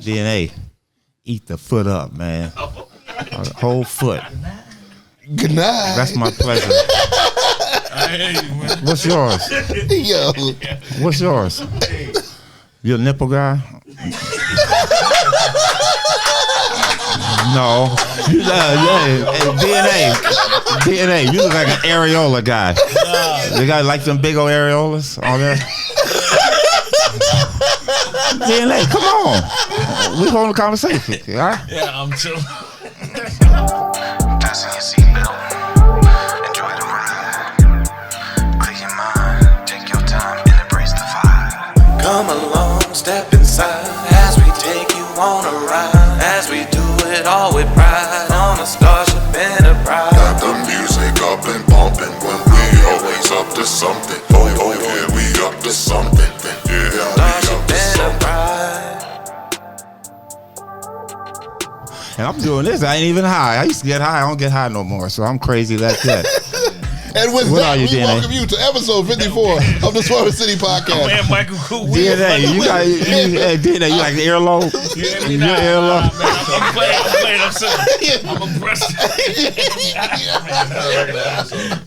DNA, eat the foot up, man. The whole foot. Good night. That's my pleasure. What's yours? Yo. What's yours? You a nipple guy? No. DNA. You look like an areola guy. You got like them big old areolas on there? DNA, come on. We holding a conversation. All right? Yeah, I'm chill. Fasten your seatbelt. Enjoy the ride. Clear your mind. Take your time and embrace the vibe. Come along, step inside as we take you on a ride. As we do it all with pride on a Starship Enterprise. Got the music up and bumping when we always up to something. Oh yeah, we up to something. Yeah, Starship Enterprise. And I'm doing this. I ain't even high. I used to get high. I don't get high no more. So I'm crazy like that. And with What that, are you, we DNA? welcome you to episode 54 of the Swerve City Podcast. Man, Michael Cool. DNA, hey, DNA, you like the earlobe? Yeah, You nah, earlobe? man, I'm playing. I'm serious. I'm impressed.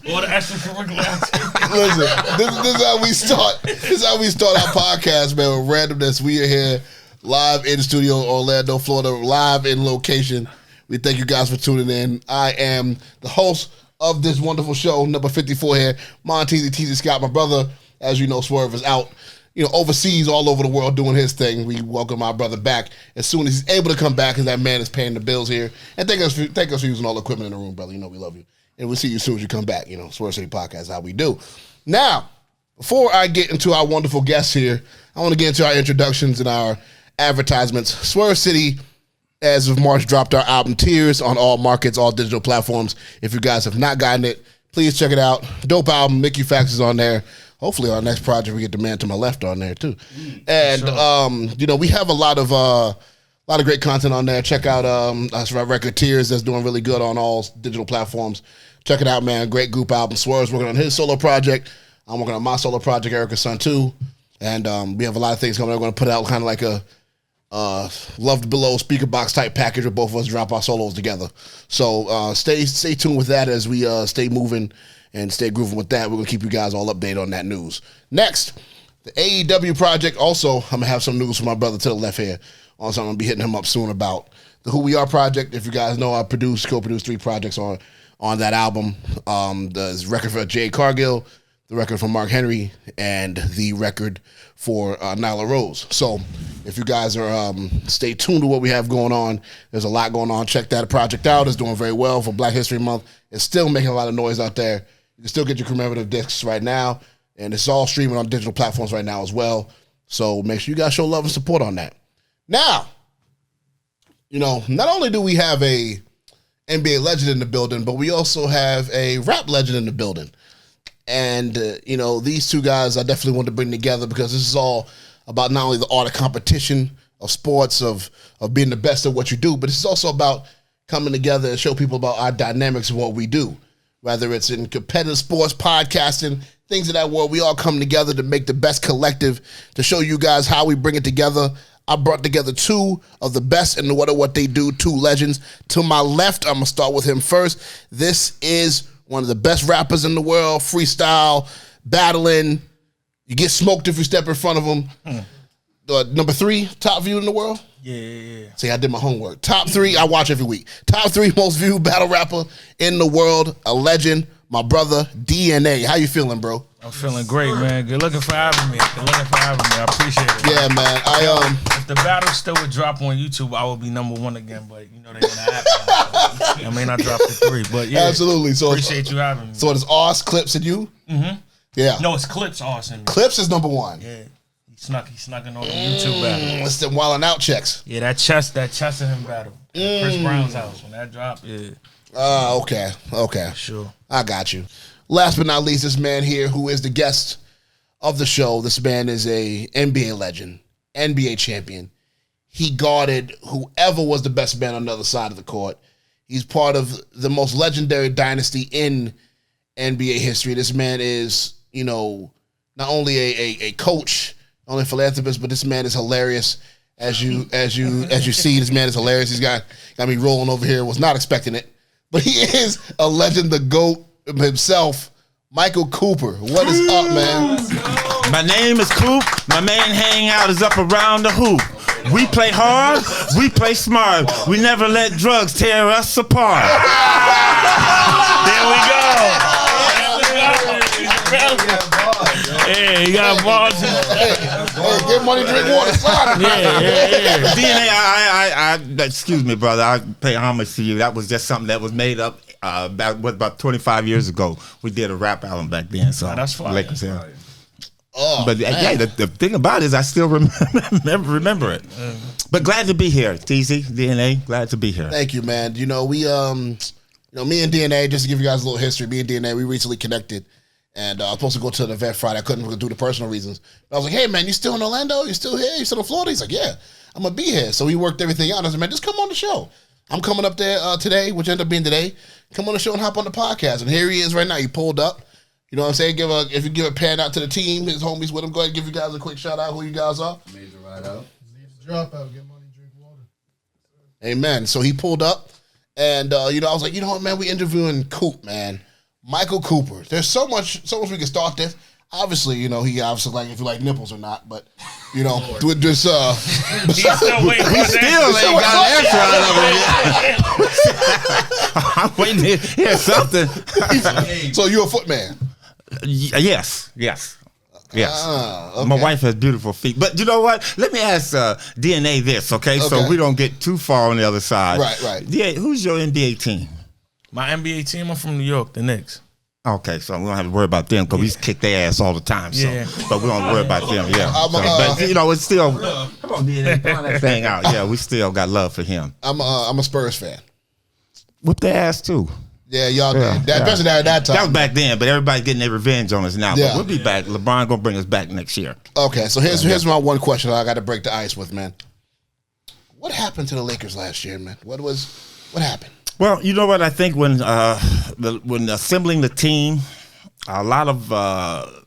All the extracurricular activities. Listen, this is how we start. This is how we start our podcast, man, with randomness. We are here live in studio, Orlando, Florida, live in location. We thank you guys for tuning in. I am the host of this wonderful show, number 54 here, Monteasy, Teasy Scott. My brother, as you know, Swerve is out, overseas all over the world doing his thing. We welcome our brother back as soon as he's able to come back, because that man is paying the bills here. And thank us for using all the equipment in the room, brother. You know we love you. And we'll see you as soon as you come back. Swerve City Podcast is how we do. Now, before I get into our wonderful guests here, I want to get into our introductions and our advertisements. Swerve City, as of March, dropped our album Tears on all markets, all digital platforms. If you guys have not gotten it, please check it out. Dope album. Mickey Fax is on there. Hopefully our next project we get the man to my left on there too. And we have a lot of great content on there. Check out that's our record Tears, that's doing really good on all digital platforms. Check it out, man. Great group album. Swerve's working on his solo project. I'm working on my solo project, Erica's son too. And we have a lot of things coming. We're going to put out kind of like a Loved Below speaker box type package where both of us drop our solos together. So stay tuned with that as we stay moving and stay grooving with that. We're going to keep you guys all updated on that news. Next, the AEW project. Also, I'm going to have some news from my brother to the left here. Also, I'm going to be hitting him up soon about the Who We Are project. If you guys know, I co-produced 3 projects on that album. The record for Jay Cargill, the record for Mark Henry, and the record for Nyla Rose. So if you guys are stay tuned to what we have going on. There's a lot going on. Check that project out. It's doing very well for Black History Month. It's still making a lot of noise out there. You can still get your commemorative discs right now, and it's all streaming on digital platforms right now as well. So make sure you guys show love and support on that. Now, not only do we have a NBA legend in the building, but we also have a rap legend in the building. And, these two guys I definitely want to bring together, because this is all about not only the art of competition, of sports, of being the best at what you do, but it's also about coming together and show people about our dynamics of what we do. Whether it's in competitive sports, podcasting, things of that world, we all come together to make the best collective, to show you guys how we bring it together. I brought together 2 of the best in what they do, 2 legends. To my left, I'm going to start with him first. This is one of the best rappers in the world, freestyle, battling. You get smoked if you step in front of him. Number 3, top viewed in the world? Yeah. See, I did my homework. Top 3, I watch every week. Top 3 most viewed battle rapper in the world, a legend, my brother, DNA. How you feeling, bro? I'm feeling great, man. Good looking for having me. I appreciate it. Yeah, man. If the battle still would drop on YouTube, I would be number 1 again. But they're gonna have to. I may not drop the 3, but yeah, absolutely. So appreciate you having me. So it's Oz, Clips, and you. Mm-hmm. Yeah. No, it's Clips, Austin. Clips is number 1. Yeah. He snuck in on the YouTube battle. It's them Wild 'N Out checks. Yeah, that chest of him battle. Chris Brown's house when that dropped. Yeah. Okay. Sure. I got you. Last but not least, this man here who is the guest of the show. This man is a NBA legend, NBA champion. He guarded whoever was the best man on the other side of the court. He's part of the most legendary dynasty in NBA history. This man is, not only a coach, not only a philanthropist, but this man is hilarious As you see, this man is hilarious. He's got me rolling over here. Was not expecting it, but he is a legend, the GOAT himself, Michael Cooper. What is up, man? My name is Coop. My man hang out is up around the hoop. We play hard. We play smart. We never let drugs tear us apart. There we go. Yeah, you got balls. Hey, get money, drink water, slide. Yeah. DNA, excuse me, brother. I pay homage to you. That was just something that was made up about 25 years ago. We did a rap album back then. So that's fine. Lakers, yeah. Oh, but yeah, the thing about it is I still remember it. But glad to be here, Teasy, DNA. Glad to be here. Thank you, man. We me and DNA, just to give you guys a little history, me and DNA, we recently connected. And I was supposed to go to the event Friday. I couldn't due to personal reasons. But I was like, hey, man, you still in Orlando? You still here? You still in Florida? He's like, yeah, I'm going to be here. So we worked everything out. I said, man, just come on the show. I'm coming up there today, which ended up being today. Come on the show and hop on the podcast. And here he is right now. He pulled up. You know what I'm saying? If you give a pan out to the team, his homies with him, go ahead and give you guys a quick shout out who you guys are. Major ride out. Need to drop out, get money, drink water. Amen. So he pulled up. And, I was like, you know what, man? We interviewing Coop, man. Michael Cooper. There's so much we can start this. Obviously, he obviously like if you like nipples or not, but with this He's still waiting. We still ain't got an answer out of it. I'm waiting to hear something. So you're a footman? Yes. Okay. My wife has beautiful feet. But you know what? Let me ask DNA this, okay? So we don't get too far on the other side. Right. Yeah, who's your NBA team? My NBA team, I'm from New York, the Knicks. Okay, so we don't have to worry about them because we kick their ass all the time. So, but we don't worry about them. Yeah, but it's still. Come on, DNA, find that thing out. Yeah, we still got love for him. I'm a Spurs fan. Whip their ass too. Yeah, y'all did. Especially at that time. That was back then, but everybody's getting their revenge on us now. Yeah. But we'll be back. LeBron gonna bring us back next year. Okay, so here's my one question I got to break the ice with, man. What happened to the Lakers last year, man? What happened? Well, you know what? I think when assembling the team, a lot of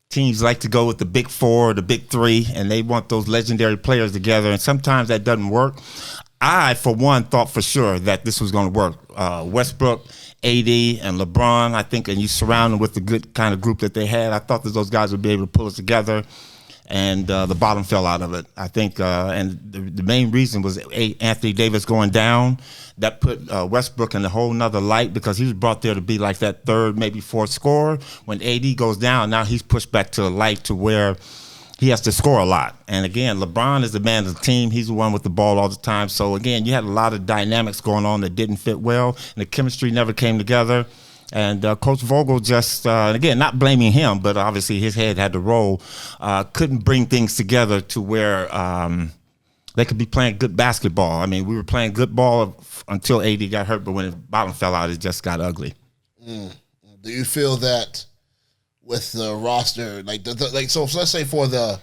teams like to go with the big four, the big three, and they want those legendary players together, and sometimes that doesn't work. I, for one, thought for sure that this was going to work. Westbrook, AD, and LeBron, I think, and you surround them with the good kind of group that they had, I thought that those guys would be able to pull it together. And the bottom fell out of it. I think, and the main reason was Anthony Davis going down. That put Westbrook in a whole nother light because he was brought there to be like that third, maybe fourth scorer. When AD goes down, now he's pushed back to a light to where he has to score a lot. And again, LeBron is the man of the team. He's the one with the ball all the time. So again, you had a lot of dynamics going on that didn't fit well, and the chemistry never came together. And Coach Vogel just, again, not blaming him, but obviously his head had to roll, couldn't bring things together to where they could be playing good basketball. I mean, we were playing good ball until AD got hurt, but when the bottom fell out, it just got ugly. Do you feel that with the roster, so let's say for the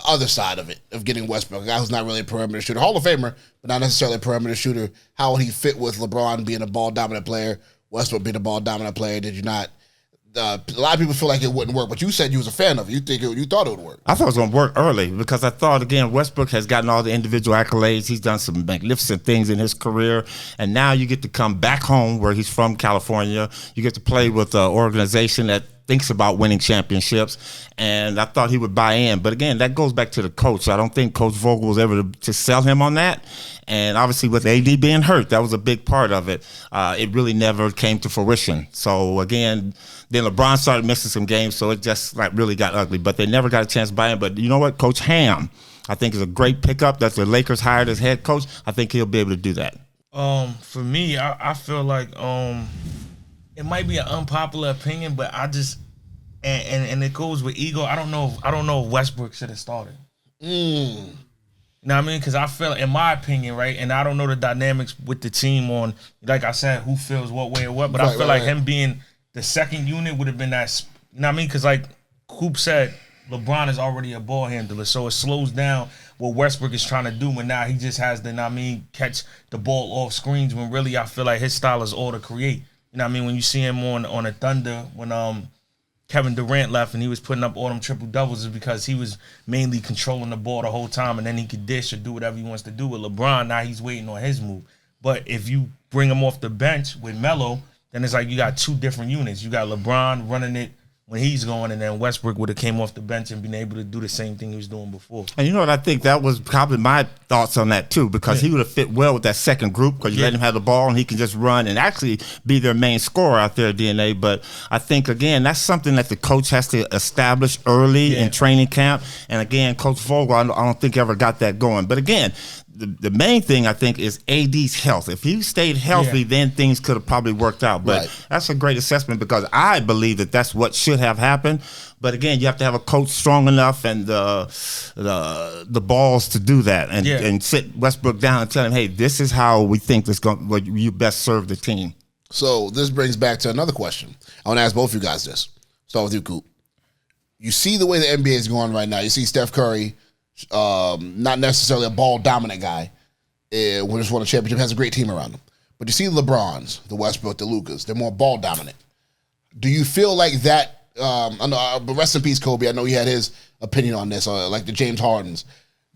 other side of it, of getting Westbrook, a guy who's not really a perimeter shooter, Hall of Famer, but not necessarily a perimeter shooter, how would he fit with LeBron being a ball-dominant player, Westbrook being a ball-dominant player? Did you not? A lot of people feel like it wouldn't work, but you said you was a fan of it. You thought it would work. I thought it was going to work early because I thought, again, Westbrook has gotten all the individual accolades. He's done some magnificent things in his career, and now you get to come back home where he's from, California. You get to play with an organization that thinks about winning championships, and I thought he would buy in. But again, that goes back to the coach. I don't think Coach Vogel was able to sell him on that. And obviously with AD being hurt, that was a big part of it. It really never came to fruition. So again, then LeBron started missing some games, so it just really got ugly. But they never got a chance to buy in. But you know what? Coach Ham, I think, is a great pickup. That's the Lakers hired as head coach. I think he'll be able to do that. For me, I feel like it might be an unpopular opinion, but I just and it goes with ego. I don't know if Westbrook should have started. You know what I mean? Because I feel, in my opinion, right, and I don't know the dynamics with the team on, like I said, who feels what way or what, but I feel like him being the second unit would have been that, you know what I mean? Because like Coop said, LeBron is already a ball handler, so it slows down what Westbrook is trying to do, and now he just has to, you know what I mean, catch the ball off screens when really I feel like his style is all to create. You know what I mean? When you see him on a Thunder, when Kevin Durant left and he was putting up all them triple doubles is because he was mainly controlling the ball the whole time, and then he could dish or do whatever he wants to do. With LeBron, now he's waiting on his move. But if you bring him off the bench with Melo, then it's like you got two different units. You got LeBron running it when he's going, and then Westbrook would have came off the bench and been able to do the same thing he was doing before. And you know what? I think that was probably my thoughts on that too, because he would have fit well with that second group because you let him have the ball and he can just run and actually be their main scorer out there at DNA. But I think, again, that's something that the coach has to establish early in training camp. And, again, Coach Vogel, I don't think ever got that going. But, again, the main thing, I think, is AD's health. If he stayed healthy, then things could have probably worked out. But that's a great assessment because I believe that that's what should have happened. But, again, you have to have a coach strong enough and the balls to do that and sit Westbrook down and tell him, hey, this is how we think you best serve the team. So this brings back to another question. I want to ask both of you guys this. Start with you, Coop. You see the way the NBA is going right now. You see Steph Curry, not necessarily a ball-dominant guy, who just won a championship, has a great team around him. But you see the LeBrons, the Westbrook, the Lukas, they're more ball-dominant. Do you feel like that, I know, but rest in peace, Kobe, I know he had his opinion on this, like the James Hardens.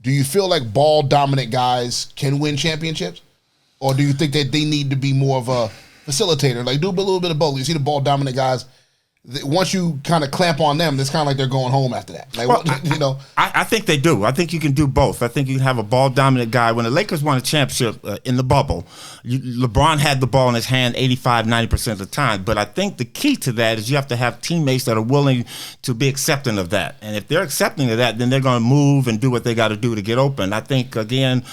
Do you feel like ball-dominant guys can win championships? Or do you think that they need to be more of a facilitator? Like, do a little bit of both. You see the ball-dominant guys, once you kind of clamp on them, it's kind of like they're going home after that. Like, well, I think they do. I think you can do both. I think you can have a ball-dominant guy. When the Lakers won a championship in the bubble, LeBron had the ball in his hand 85, 90% of the time. But I think the key to that is you have to have teammates that are willing to be accepting of that. And if they're accepting of that, then they're going to move and do what they got to do to get open. I think, again,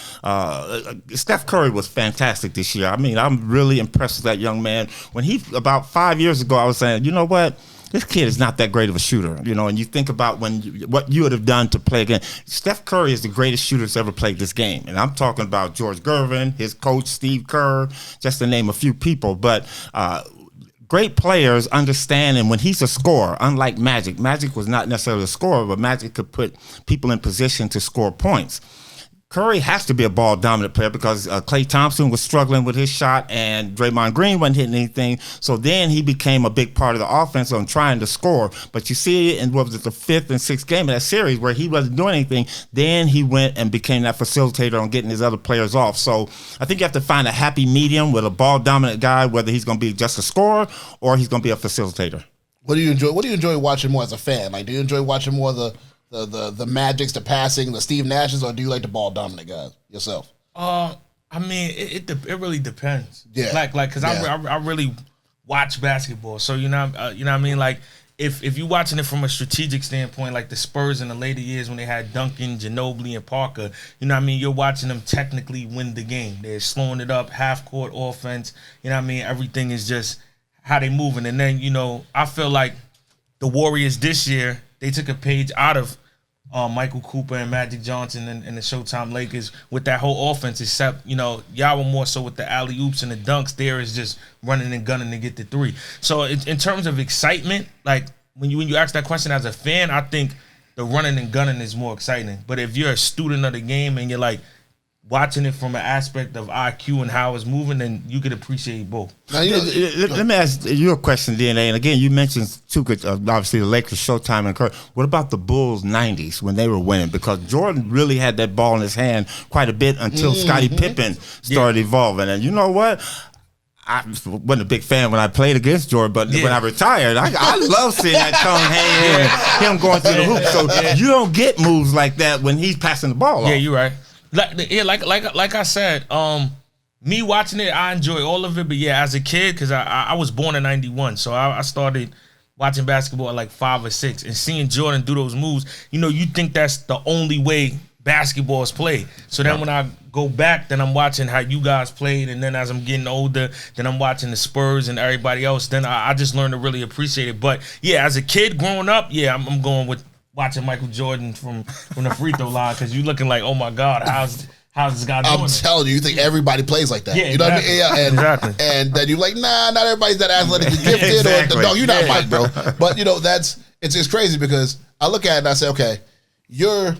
Steph Curry was fantastic this year. I mean, I'm really impressed with that young man. When about 5 years ago, I was saying, you know what? This kid is not that great of a shooter, and you think about what you would have done to play again. Steph Curry is the greatest shooter that's ever played this game. And I'm talking about George Gervin, his coach, Steve Kerr, just to name a few people. But great players understand, and when he's a scorer, unlike Magic was not necessarily a scorer, but Magic could put people in position to score points. Curry has to be a ball-dominant player because Klay Thompson was struggling with his shot and Draymond Green wasn't hitting anything. So then he became a big part of the offense on trying to score. But you see it in the 5th and 6th game of that series where he wasn't doing anything. Then he went and became that facilitator on getting his other players off. So I think you have to find a happy medium with a ball-dominant guy, whether he's going to be just a scorer or he's going to be a facilitator. What do you enjoy watching more as a fan? Like, do you enjoy watching more the Magics, the passing, the Steve Nashes, or do you like the ball dominant guys yourself? I mean, it really depends. Yeah, because I really watch basketball, so you know what I mean. Like if you're watching it from a strategic standpoint, like the Spurs in the later years when they had Duncan, Ginobili, and Parker, you know what I mean. You're watching them technically win the game. They're slowing it up, half court offense. You know what I mean. Everything is just how they moving, and then I feel like the Warriors this year. They took a page out of Michael Cooper and Magic Johnson and the Showtime Lakers with that whole offense, except, y'all were more so with the alley-oops and the dunks. There is just running and gunning to get the three. So in terms of excitement, like when you ask that question as a fan, I think the running and gunning is more exciting. But if you're a student of the game and you're like watching it from an aspect of IQ and how it's moving, then you could appreciate both. Now, let me ask you a question, DNA. And again, you mentioned obviously the Lakers, Showtime, and Curry. What about the Bulls' 90s when they were winning? Because Jordan really had that ball in his hand quite a bit until Scottie Pippen started evolving. And you know what? I wasn't a big fan when I played against Jordan, but when I retired, I love seeing that tongue hanging and him going through the hoop. So you don't get moves like that when he's passing the ball off. Yeah, you're right. Like I said, me watching it, I enjoy all of it. But yeah, as a kid, because I was born in 91, so I started watching basketball at like 5 or 6 and seeing Jordan do those moves. You think that's the only way basketball is played. So then when I go back, then I'm watching how you guys played, and then as I'm getting older, then I'm watching the Spurs and everybody else. Then I just learned to really appreciate it. But yeah, as a kid growing up, yeah, I'm going with watching Michael Jordan from the free throw line, because you're looking like, oh my God, how's this guy doing? I'm telling you think everybody plays like that. Yeah, you know what I mean? Yeah, exactly. And then you're like, nah, not everybody's that athletically gifted. Exactly. Or no, you're not Mike, bro. But it's crazy because I look at it and I say, okay, you're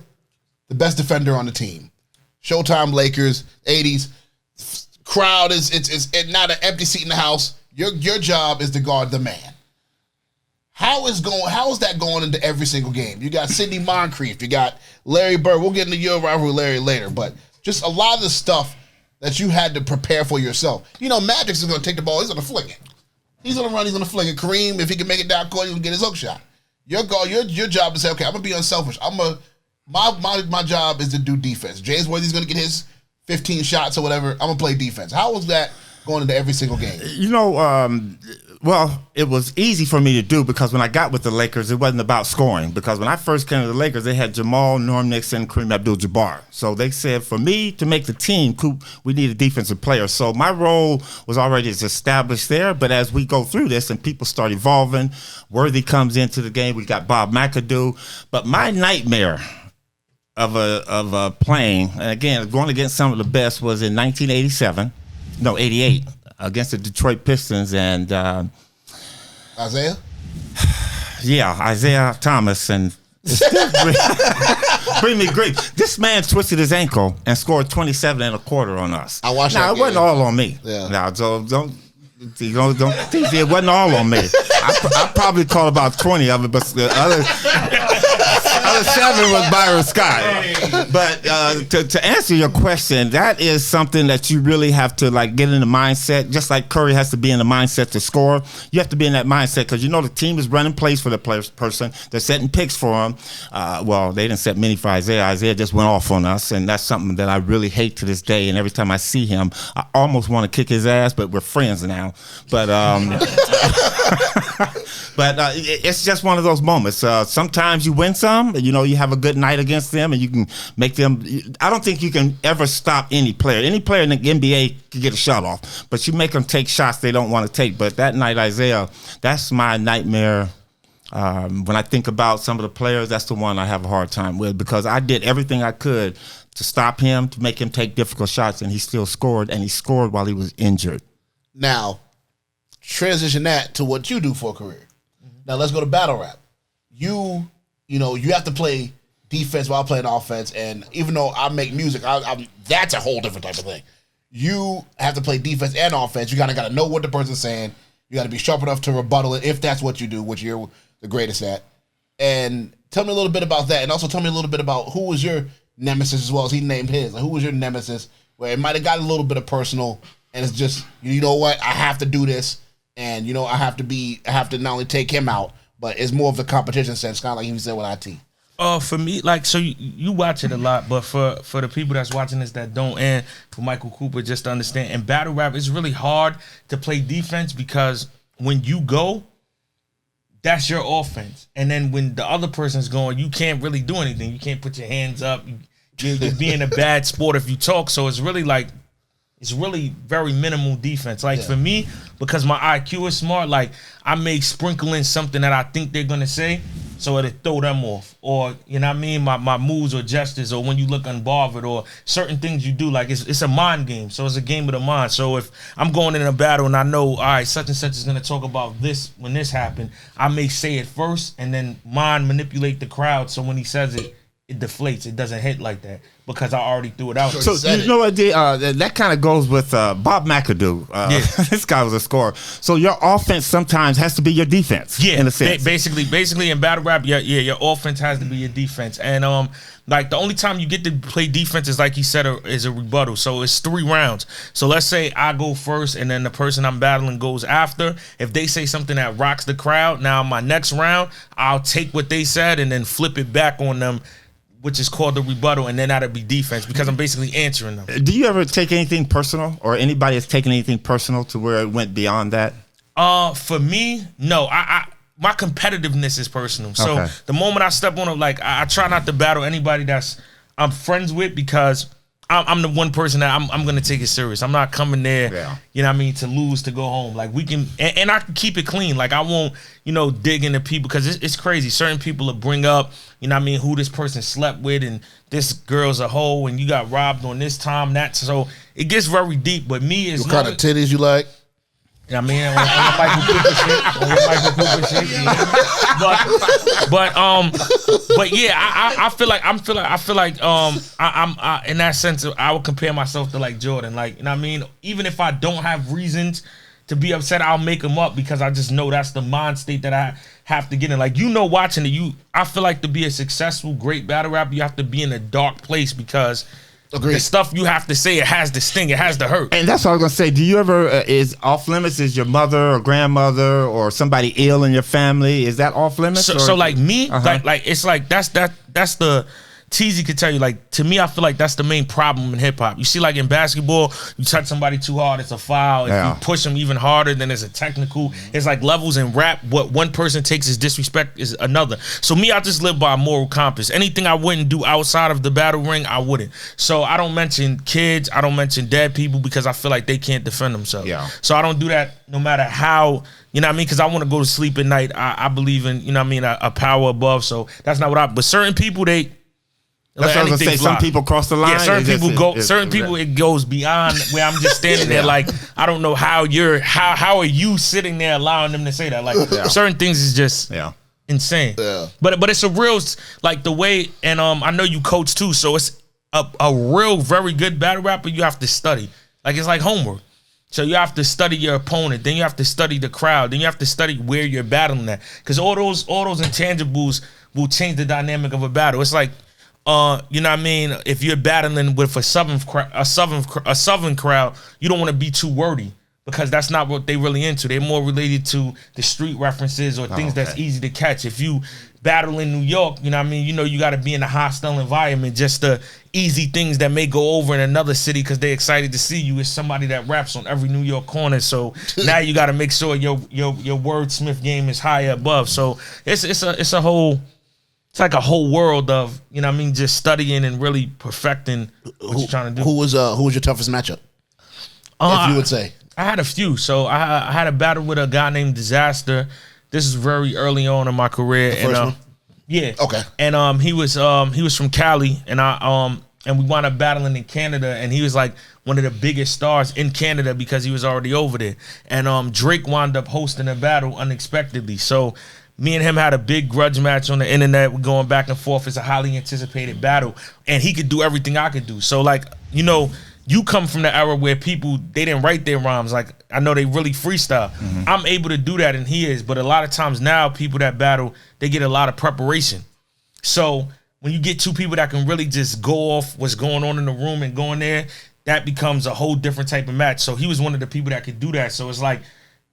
the best defender on the team. Showtime Lakers, 80s crowd is it's not an empty seat in the house. Your job is to guard the man. How is that going into every single game? You got Sidney Moncrief, you got Larry Bird. We'll get into your rivalry with Larry later, but just a lot of the stuff that you had to prepare for yourself. You know, Magic's going to take the ball. He's going to fling it. He's going to run. He's going to fling it. Kareem, if he can make it down court, he's going to get his hook shot. Your job is to say, okay, I'm going to be unselfish. My job is to do defense. James Worthy's going to get his 15 shots or whatever. I'm going to play defense. How was that going into every single game? You know, well, it was easy for me to do because when I got with the Lakers, it wasn't about scoring. Because when I first came to the Lakers, they had Jamal, Norm Nixon, Kareem Abdul-Jabbar. So they said, for me to make the team, we need a defensive player. So my role was already established there. But as we go through this and people start evolving, Worthy comes into the game. We got Bob McAdoo. But my nightmare of playing, and again, going against some of the best, was in 88, against the Detroit Pistons and Isaiah? Yeah, Isaiah Thomas, and bring me grief. This man twisted his ankle and scored 27 and a quarter on us. I watched that Now, it game. wasn't all on me. Yeah. Now, so don't it wasn't all on me. I probably caught about 20 of it, but the other 7 was Byron Scott. But to answer your question, that is something that you really have to get in the mindset. Just like Curry has to be in the mindset to score, you have to be in that mindset because you know the team is running plays for the person. They're setting picks for him. Well, they didn't set many for Isaiah. Isaiah just went off on us, and that's something that I really hate to this day. And every time I see him, I almost want to kick his ass, but we're friends now. But it's just one of those moments. Sometimes you win some, you know, you have a good night against them, and you can make them. I don't think you can ever stop any player. Any player in the NBA can get a shot off, but you make them take shots they don't want to take. But that night, Isaiah, that's my nightmare. When I think about some of the players, that's the one I have a hard time with because I did everything I could to stop him, to make him take difficult shots, and he still scored, and he scored while he was injured. Now, transition that to what you do for a career. Now, let's go to battle rap. You have to play defense while playing offense, and even though I make music, that's a whole different type of thing. You have to play defense and offense. You kind of got to know what the person's saying. You got to be sharp enough to rebuttal it if that's what you do, which you're the greatest at. And tell me a little bit about that, and also tell me a little bit about who was your nemesis as well as he named his. Like, who was your nemesis where it might have got a little bit of personal, and it's just, you know what, I have to do this, and you know I have to not only take him out, but it's more of the competition sense, kind of like you said with IT. For me, so you watch it a lot, but for the people that's watching this that don't, and for Michael Cooper, just to understand, in battle rap, it's really hard to play defense because when you go, that's your offense. And then when the other person's going, you can't really do anything. You can't put your hands up. You're being a bad sport if you talk. So it's really very minimal defense. For me, because my IQ is smart, I may sprinkle in something that I think they're going to say so it'll throw them off. Or, you know what I mean, my moves or gestures, or when you look unbothered, or certain things you do. It's a mind game. So it's a game of the mind. So if I'm going in a battle and I know, all right, such and such is going to talk about this when this happened, I may say it first and then mind manipulate the crowd so when he says it, it deflates. It doesn't hit like that because I already threw it out. So you know what? That kind of goes with Bob McAdoo. This guy was a scorer. So your offense sometimes has to be your defense. Yeah, in a sense. Basically in battle rap, your offense has to be your defense. And the only time you get to play defense is like he said is a rebuttal. So it's 3 rounds. So let's say I go first and then the person I'm battling goes after. If they say something that rocks the crowd, now my next round, I'll take what they said and then flip it back on them, which is called the rebuttal, and then that'll be defense because I'm basically answering them. Do you ever take anything personal, or anybody has taken anything personal to where it went beyond that? For me, no. My competitiveness is personal. So the moment I step on it, I try not to battle anybody I'm friends with because I'm the one person that I'm going to take it serious. I'm not coming there, you know what I mean, to lose, to go home. We can, and I can keep it clean. I won't, dig into people because it's crazy. Certain people will bring up, you know what I mean, who this person slept with and this girl's a hoe and you got robbed on this time, that. So it gets very deep. But me is what kind of titties you like? I mean, on Michael Cooper shit, yeah. But yeah, I feel like in that sense I would compare myself to Jordan, you know what I mean. Even if I don't have reasons to be upset, I'll make them up because I just know that's the mind state that I have to get in. Like, watching it, I feel like to be a successful, great battle rapper, you have to be in a dark place because the stuff you have to say, it has the sting, it has the hurt. And that's what I was gonna say. Do you ever is off limits? Is your mother or grandmother or somebody ill in your family? Is that off limits? So like me, like it's like that's the Teasy could tell you, like, to me, I feel like that's the main problem in hip hop. You see, like in basketball, you touch somebody too hard, it's a foul. If you push them even harder, then it's a technical. It's like levels in rap. What one person takes as disrespect is another. So me, I just live by a moral compass. Anything I wouldn't do outside of the battle ring, I wouldn't. So I don't mention kids, I don't mention dead people because I feel like they can't defend themselves. Yeah. So I don't do that no matter how, you know what I mean? Because I want to go to sleep at night. I believe in, you know what I mean, a power above. So that's not what but certain people, that's what I was gonna say. Some people cross the line. Yeah, certain people it goes beyond where I'm just standing there like, I don't know how are you sitting there allowing them to say that? Like certain things is just insane. Yeah. But it's a real, like the way, and I know you coach too, so it's a real very good battle rapper. You have to study. Like it's like homework. So you have to study your opponent, then you have to study the crowd, then you have to study where you're battling at, because all those intangibles will change the dynamic of a battle. It's like, you know what I mean? If you're battling with a southern crowd, you don't want to be too wordy because that's not what they really into. They're more related to the street references or things that's easy to catch. If you battle in New York, you know what I mean? You know you got to be in a hostile environment. Just the easy things that may go over in another city because they're excited to see you is somebody that raps on every New York corner. So now you got to make sure your wordsmith game is higher above. So it's a whole. It's like a whole world of, you know what I mean, just studying and really perfecting what you're trying to do. Who was your toughest matchup? If you would say. I had a few. So I had a battle with a guy named Disaster. This is very early on in my career. The first one? Yeah. Okay. And he was from Cali, and and we wound up battling in Canada, and he was like one of the biggest stars in Canada because he was already over there. And Drake wound up hosting a battle unexpectedly. So me and him had a big grudge match on the internet. We're going back and forth. It's a highly anticipated battle. And he could do everything I could do. So, like, you know, you come from the era where people, they didn't write their rhymes. Like, I know they really freestyle. Mm-hmm. I'm able to do that, and he is. But a lot of times now, people that battle, they get a lot of preparation. So when you get two people that can really just go off what's going on in the room and go in there, that becomes a whole different type of match. So he was one of the people that could do that. So it's like,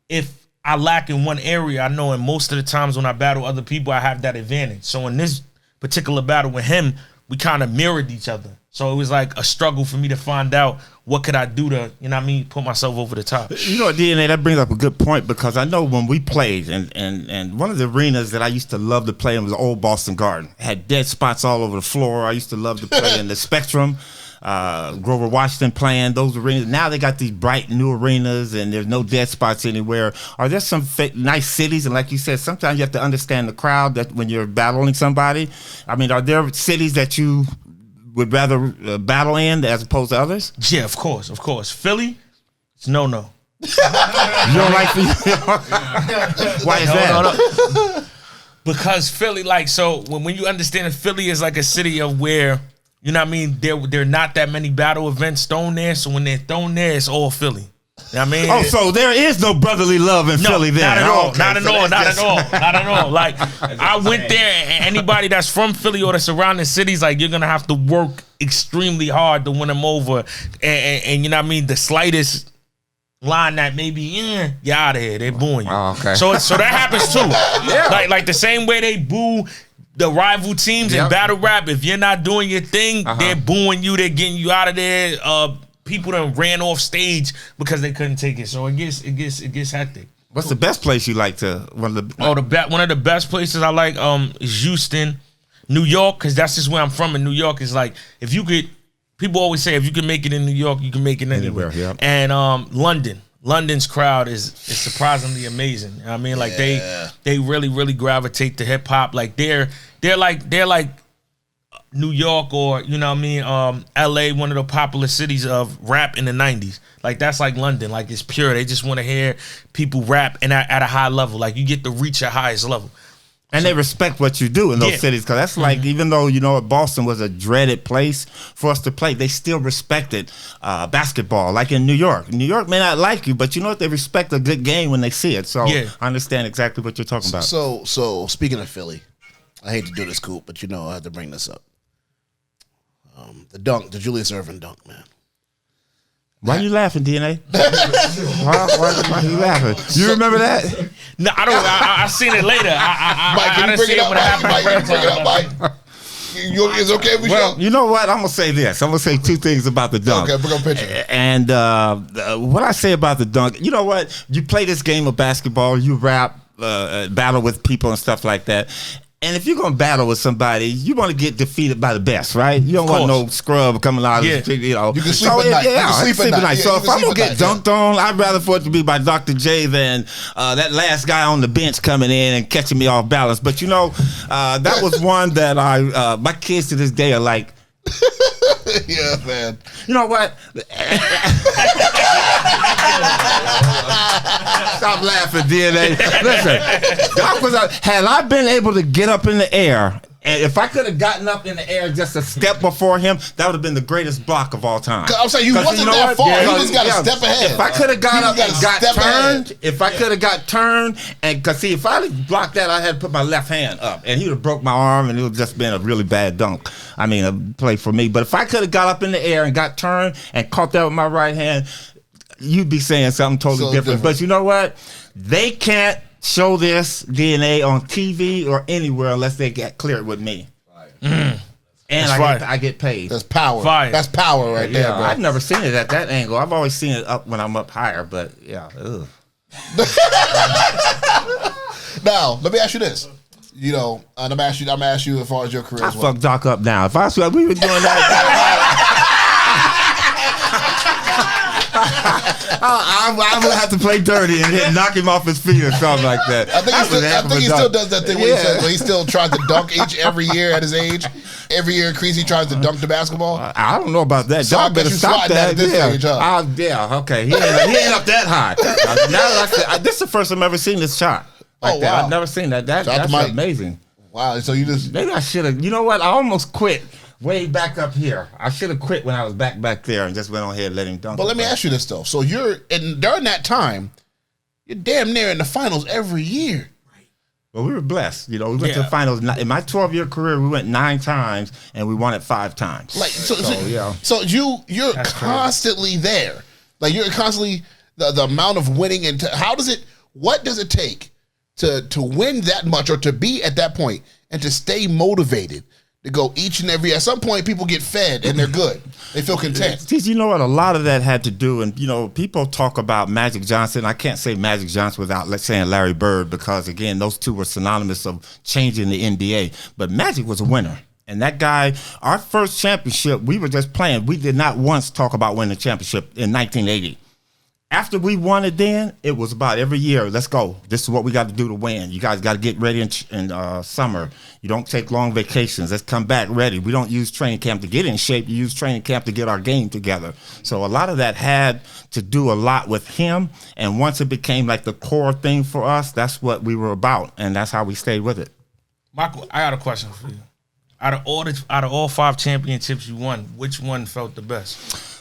if I lack in one area, I know, and most of the times when I battle other people, I have that advantage. So in this particular battle with him, we kind of mirrored each other. So it was like a struggle for me to find out what could I do to, you know what I mean, put myself over the top. You know, DNA, that brings up a good point, because I know when we played, and one of the arenas that I used to love to play in was Old Boston Garden. It had dead spots all over the floor. I used to love to play in the Spectrum. Grover Washington playing those arenas. Now they got these bright new arenas and there's no dead spots anywhere. Are there some nice cities? And like you said, sometimes you have to understand the crowd that when you're battling somebody. I mean, are there cities that you would rather battle in as opposed to others? Yeah, of course. Philly, it's no. You don't like Philly? Why is that? No. Because Philly, like, so when you understand that Philly is like a city of where, you know what I mean, there are not that many battle events thrown there, so when they're thrown there, it's all Philly. You know what I mean? Oh, so there is no brotherly love in Philly then? Not at all. Okay. Not at all. Like, I went there, and anybody that's from Philly or the surrounding cities, like, you're gonna have to work extremely hard to win them over. And you know what I mean? The slightest line that maybe, you're out of here. They're booing you. Oh, okay. So that happens too. Yeah. Like the same way they boo the rival teams in battle rap, if you're not doing your thing, they're booing you, they're getting you out of there. People done ran off stage because they couldn't take it. So it gets hectic. What's the best place you like to? One of the best places I like is Houston, New York, because that's just where I'm from. In New York, is like, if you could, people always say if you can make it in New York, you can make it anywhere. Yep. And London. London's crowd is surprisingly amazing. You know what I mean, like they really, really gravitate to hip hop. Like they're like New York, or you know what I mean, LA, one of the popular cities of rap in the 90s. Like that's like London. Like it's pure. They just want to hear people rap and at a high level. Like you get to reach your highest level. And they respect what you do in those cities, because that's like, even though, Boston was a dreaded place for us to play, they still respected basketball, like in New York. New York may not like you, but you know what? They respect a good game when they see it. So I understand exactly what you're talking about. So speaking of Philly, I hate to do this, Coop, but I have to bring this up. The dunk, the Julius Erving dunk, man. Why are you laughing, DNA? why are you laughing? You remember that? No, I don't. I seen it later. Mike, can you bring it up, Mike? Is it okay with you? Well, you know what? I'm going to say this. I'm going to say two things about the dunk. Okay, bring up a picture. And what I say about the dunk, you know what? You play this game of basketball, you rap, battle with people and stuff like that. And if you're going to battle with somebody, you want to get defeated by the best, right? You don't want no scrub coming out of the street, You can sleep at night. Yeah, you can sleep at night. So if I'm going to get dunked on, I'd rather for it to be by Dr. J than that last guy on the bench coming in and catching me off balance. But, that was one that my kids to this day are like, yeah, man. You know what? Stop laughing, DNA. Listen, had I been able to get up in the air, and if I could have gotten up in the air just a step before him, that would have been the greatest block of all time. I'm saying you wasn't that far. You just got a step ahead. If I could have got up and got turned, and because see, if I had blocked that, I had to put my left hand up, and he would have broke my arm, and it would have just been a really bad dunk. I mean, a play for me. But if I could have got up in the air and got turned and caught that with my right hand, you'd be saying something totally different. But you know what? They can't show this DNA on TV or anywhere unless they get cleared with me. And I get paid. That's power. Fire. That's power right there, bro. I've never seen it at that angle. I've always seen it up when I'm up higher, but yeah. Now, let me ask you this. I'm gonna ask you as far as your career. I fuck Doc up now. If I said we were doing that, I would have to play dirty and knock him off his feet or something like that. I think he still does that thing where he still tries to dunk every year at his age. Every year, Creasy tries to dunk the basketball. I don't know about that. So Y'all better stop that. At this age, huh? Okay. He ain't up that high. This is the first time I've ever seen this shot. Like that. I've never seen that. That's amazing. Wow. So you just maybe I should have. You know what? I almost quit way back up here. I should have quit when I was back there and just went on ahead and let him dunk. But let me ask you this though. So during that time, you're damn near in the finals every year. Well, we were blessed. We went to the finals. In my 12-year career, we went 9 times and we won it 5 times. So you're That's constantly crazy. There. Like you're constantly the amount of winning and what does it take to win that much or to be at that point and to stay motivated to go each and every. At some point, people get fed and they're good. They feel content. You know what? A lot of that had to do, and people talk about Magic Johnson. I can't say Magic Johnson without saying Larry Bird because again, those two were synonymous of changing the NBA. But Magic was a winner. And that guy, our first championship, we were just playing. We did not once talk about winning the championship in 1980. After we won it then, it was about every year, let's go. This is what we got to do to win. You guys got to get ready in summer. You don't take long vacations. Let's come back ready. We don't use training camp to get in shape. You use training camp to get our game together. So a lot of that had to do a lot with him. And once it became like the core thing for us, that's what we were about. And that's how we stayed with it. Michael, I got a question for you. Out of all 5 championships you won, which one felt the best?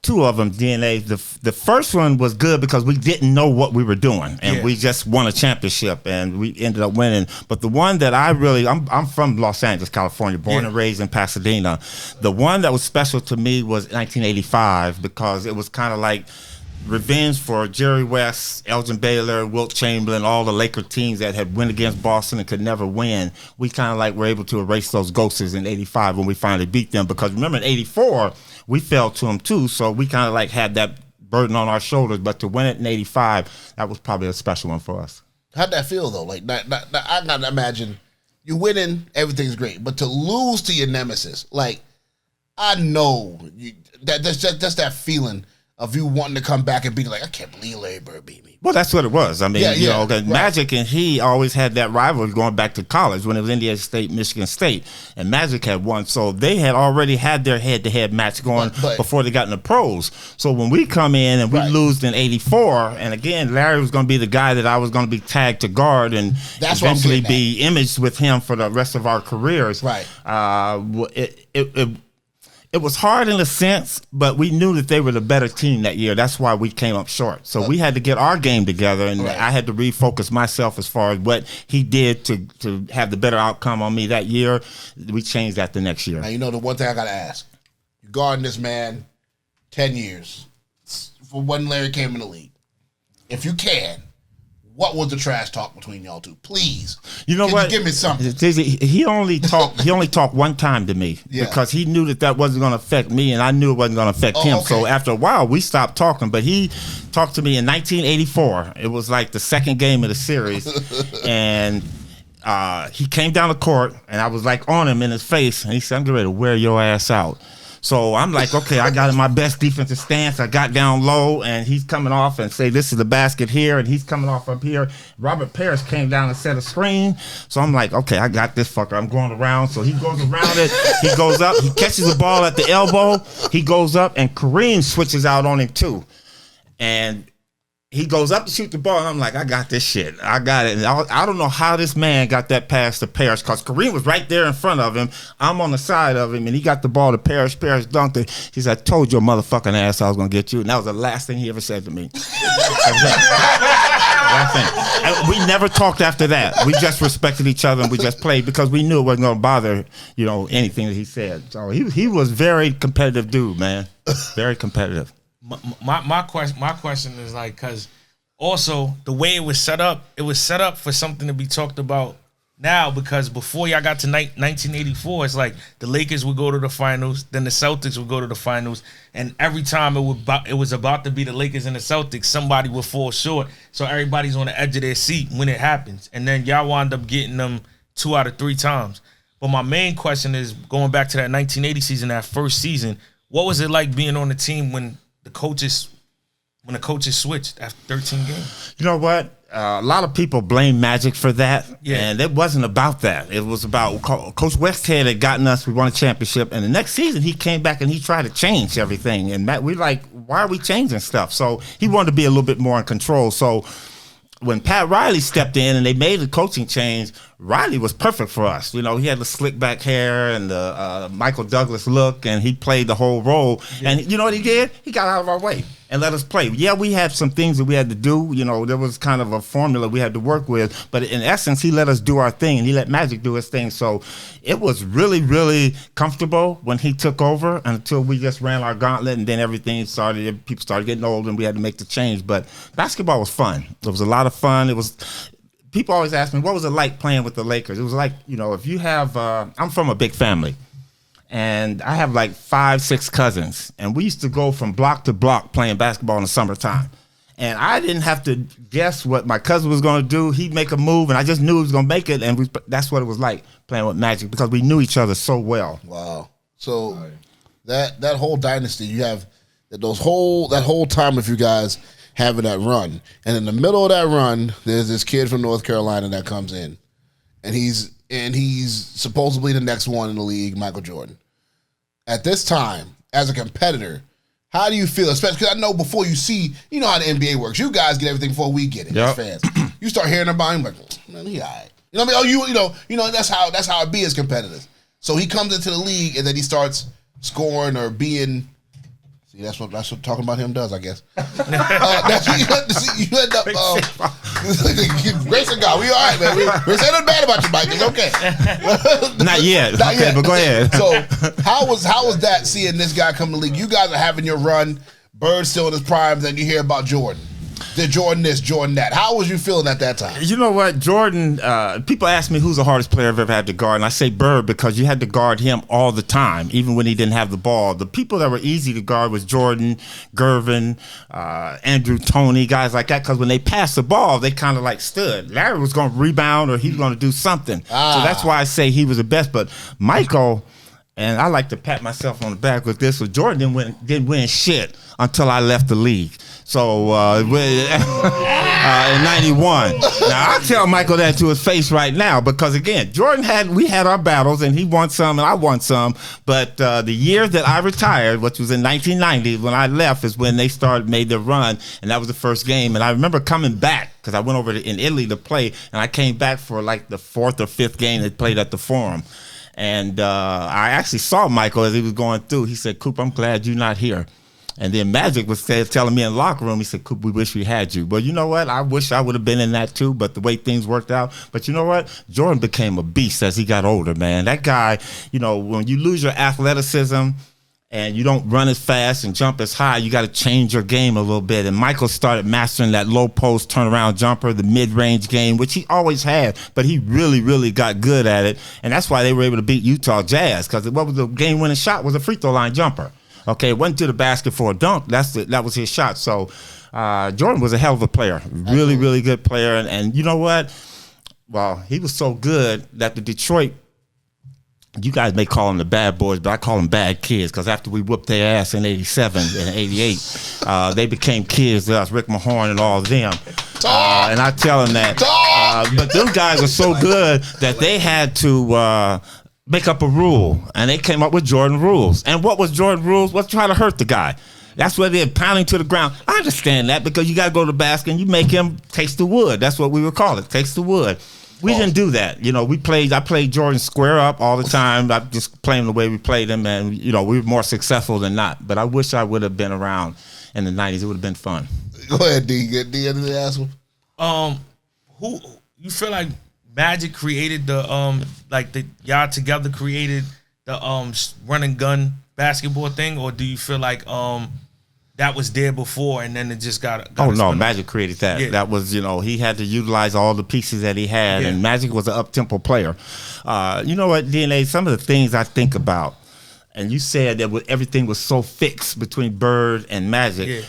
2 of them, DNA. The first one was good because we didn't know what we were doing, and we just won a championship, and we ended up winning. But the one that I'm from Los Angeles, California, born and raised in Pasadena. The one that was special to me was 1985 because it was kind of like revenge for Jerry West, Elgin Baylor, Wilt Chamberlain, all the Laker teams that had win against Boston and could never win. We kind of like were able to erase those ghosts in 85 when we finally beat them because remember in 84, we fell to them too, so we kind of like had that burden on our shoulders. But to win it in 85, that was probably a special one for us. How'd that feel though? Like, I gotta imagine you winning, everything's great, but to lose to your nemesis, like I know that's that feeling of you wanting to come back and be like, I can't believe Larry Bird beat me. Well, that's what it was. I mean, right. Magic and he always had that rivalry going back to college when it was Indiana State, Michigan State, and Magic had won. So they had already had their head-to-head match going before they got in the pros. So when we come in and we lose in '84, and again, Larry was going to be the guy that I was going to be tagged to guard and eventually be imaged with him for the rest of our careers. Right. It was hard in a sense, but we knew that they were the better team that year. That's why we came up short. So we had to get our game together, and I had to refocus myself as far as what he did to have the better outcome on me that year. We changed that the next year. Now, you know, the one thing I got to ask, you guarding this man 10 years for when Larry came in the league. If you can, what was the trash talk between y'all two? Please, you know what? Give me something. He only talked one time to me because he knew that wasn't going to affect me, and I knew it wasn't going to affect him. Okay. So after a while, we stopped talking. But he talked to me in 1984. It was like the second game of the series, and he came down the court, and I was like on him in his face, and he said, "I'm getting ready to wear your ass out." So I'm like, okay, I got in my best defensive stance. I got down low, and he's coming off and say, this is the basket here, and he's coming off up here. Robert Parrish came down and set a screen. So I'm like, okay, I got this fucker. I'm going around. So he goes around it. He goes up. He catches the ball at the elbow. He goes up, and Kareem switches out on him too. And he goes up to shoot the ball, and I'm like, I got this shit. I got it. And I don't know how this man got that pass to Parrish, because Kareem was right there in front of him. I'm on the side of him, and he got the ball to Parrish. Parrish dunked it. He said, I told your motherfucking ass I was going to get you. And that was the last thing he ever said to me. And we never talked after that. We just respected each other, and we just played because we knew it wasn't going to bother, anything that he said. So he was very competitive dude, man. Very competitive. My question is like, because also the way it was set up for something to be talked about now, because before y'all got to 1984, it's like the Lakers would go to the finals, then the Celtics would go to the finals, and every time it was about to be the Lakers and the Celtics, somebody would fall short, so everybody's on the edge of their seat when it happens, and then y'all wind up getting them 2 out of 3 times. But my main question is, going back to that 1980 season, that first season, what was it like being on the team when the coaches switched after 13 games? You know what? A lot of people blame Magic for that, and it wasn't about that. It was about Coach Westhead had gotten us. We won a championship, and the next season he came back and he tried to change everything. And Matt, we like, why are we changing stuff? So he wanted to be a little bit more in control. So when Pat Riley stepped in and they made the coaching change, Riley was perfect for us. He had the slick back hair and the Michael Douglas look, and he played the whole role. Yeah. And you know what he did? He got out of our way and let us play. Yeah, we had some things that we had to do. There was kind of a formula we had to work with. But in essence, he let us do our thing, and he let Magic do his thing. So it was really, really comfortable when he took over until we just ran our gauntlet, and then everything started. People started getting old, and we had to make the change. But basketball was fun. It was a lot of fun. People always ask me, what was it like playing with the Lakers? It was like, if you have, I'm from a big family, and I have like 5, 6 cousins, and we used to go from block to block playing basketball in the summertime. And I didn't have to guess what my cousin was going to do. He'd make a move, and I just knew he was going to make it, and that's what it was like playing with Magic, because we knew each other so well. Wow. So that whole dynasty, you have that whole time with you guys having that run. And in the middle of that run, there's this kid from North Carolina that comes in. And he's supposedly the next one in the league, Michael Jordan. At this time, as a competitor, how do you feel? Especially because I know before you see, you know how the NBA works. You guys get everything before we get it as fans. You start hearing about him, like, man, he all right. You know what I mean? Oh, that's how it be as competitors. So he comes into the league, and then he starts scoring or being. That's what talking about him does, I guess. That's what you end up. Grace of God, we all right, man. We're saying nothing bad about you, Mike. It's okay. Not yet. Okay, but go ahead. So how was that, seeing this guy come to the league? You guys are having your run. Bird's still in his prime. Then you hear about Jordan. Did Jordan this, Jordan that? How was you feeling at that time? You know what, Jordan, people ask me who's the hardest player I've ever had to guard, and I say Bird, because you had to guard him all the time, even when he didn't have the ball. The people that were easy to guard was Jordan, Gervin, Andrew Toney, guys like that, because when they passed the ball, they kind of like stood. Larry was going to rebound, or he was going to do something. So that's why I say he was the best. But Michael, and I like to pat myself on the back with this. So Jordan didn't win shit until I left the league. So in '91. Now I tell Michael that to his face right now because again, we had our battles and he won some and I won some. But the year that I retired, which was in 1990, when I left, is when they made their run, and that was the first game. And I remember coming back because I went over in Italy to play, and I came back for like the fourth or fifth game they played at the Forum. And I actually saw Michael as he was going through. He said, "Coop, I'm glad you're not here." And then Magic was telling me in the locker room, he said, "Coop, we wish we had you." Well, you know what? I wish I would have been in that too, but the way things worked out. But you know what? Jordan became a beast as he got older, man. That guy, when you lose your athleticism and you don't run as fast and jump as high, you got to change your game a little bit. And Michael started mastering that low post turnaround jumper, the mid-range game, which he always had, but he really, really got good at it. And that's why they were able to beat Utah Jazz, because what was the game-winning shot was a free throw line jumper. Okay, it wasn't to the basket for a dunk. That was his shot. So Jordan was a hell of a player, really, really good player. And you know what? Well, he was so good that the Detroit, you guys may call them the bad boys, but I call them bad kids because after we whooped their ass in '87 and '88, they became kids to us, Rick Mahorn and all of them. And I tell them that. But those guys are so good that they had to make up a rule, and they came up with Jordan rules. And what was Jordan rules? Was try to hurt the guy. That's where they're pounding to the ground. I understand that because you got to go to the basket and you make him taste the wood. That's what we would call it, taste the wood. We didn't do that. I played Jordan square up all the time. I just playing the way we played him, and we were more successful than not. But I wish I would have been around in the '90s. It would have been fun. Go ahead, D. Get D into the ass one. Who you feel like Magic created y'all together created the run and gun basketball thing, or do you feel like that was there before and then it just got oh no, Magic created that. Yeah. That was, he had to utilize all the pieces that he had, and Magic was an up-tempo player. You know what, DNA, some of the things I think about, and you said that everything was so fixed between Bird and Magic.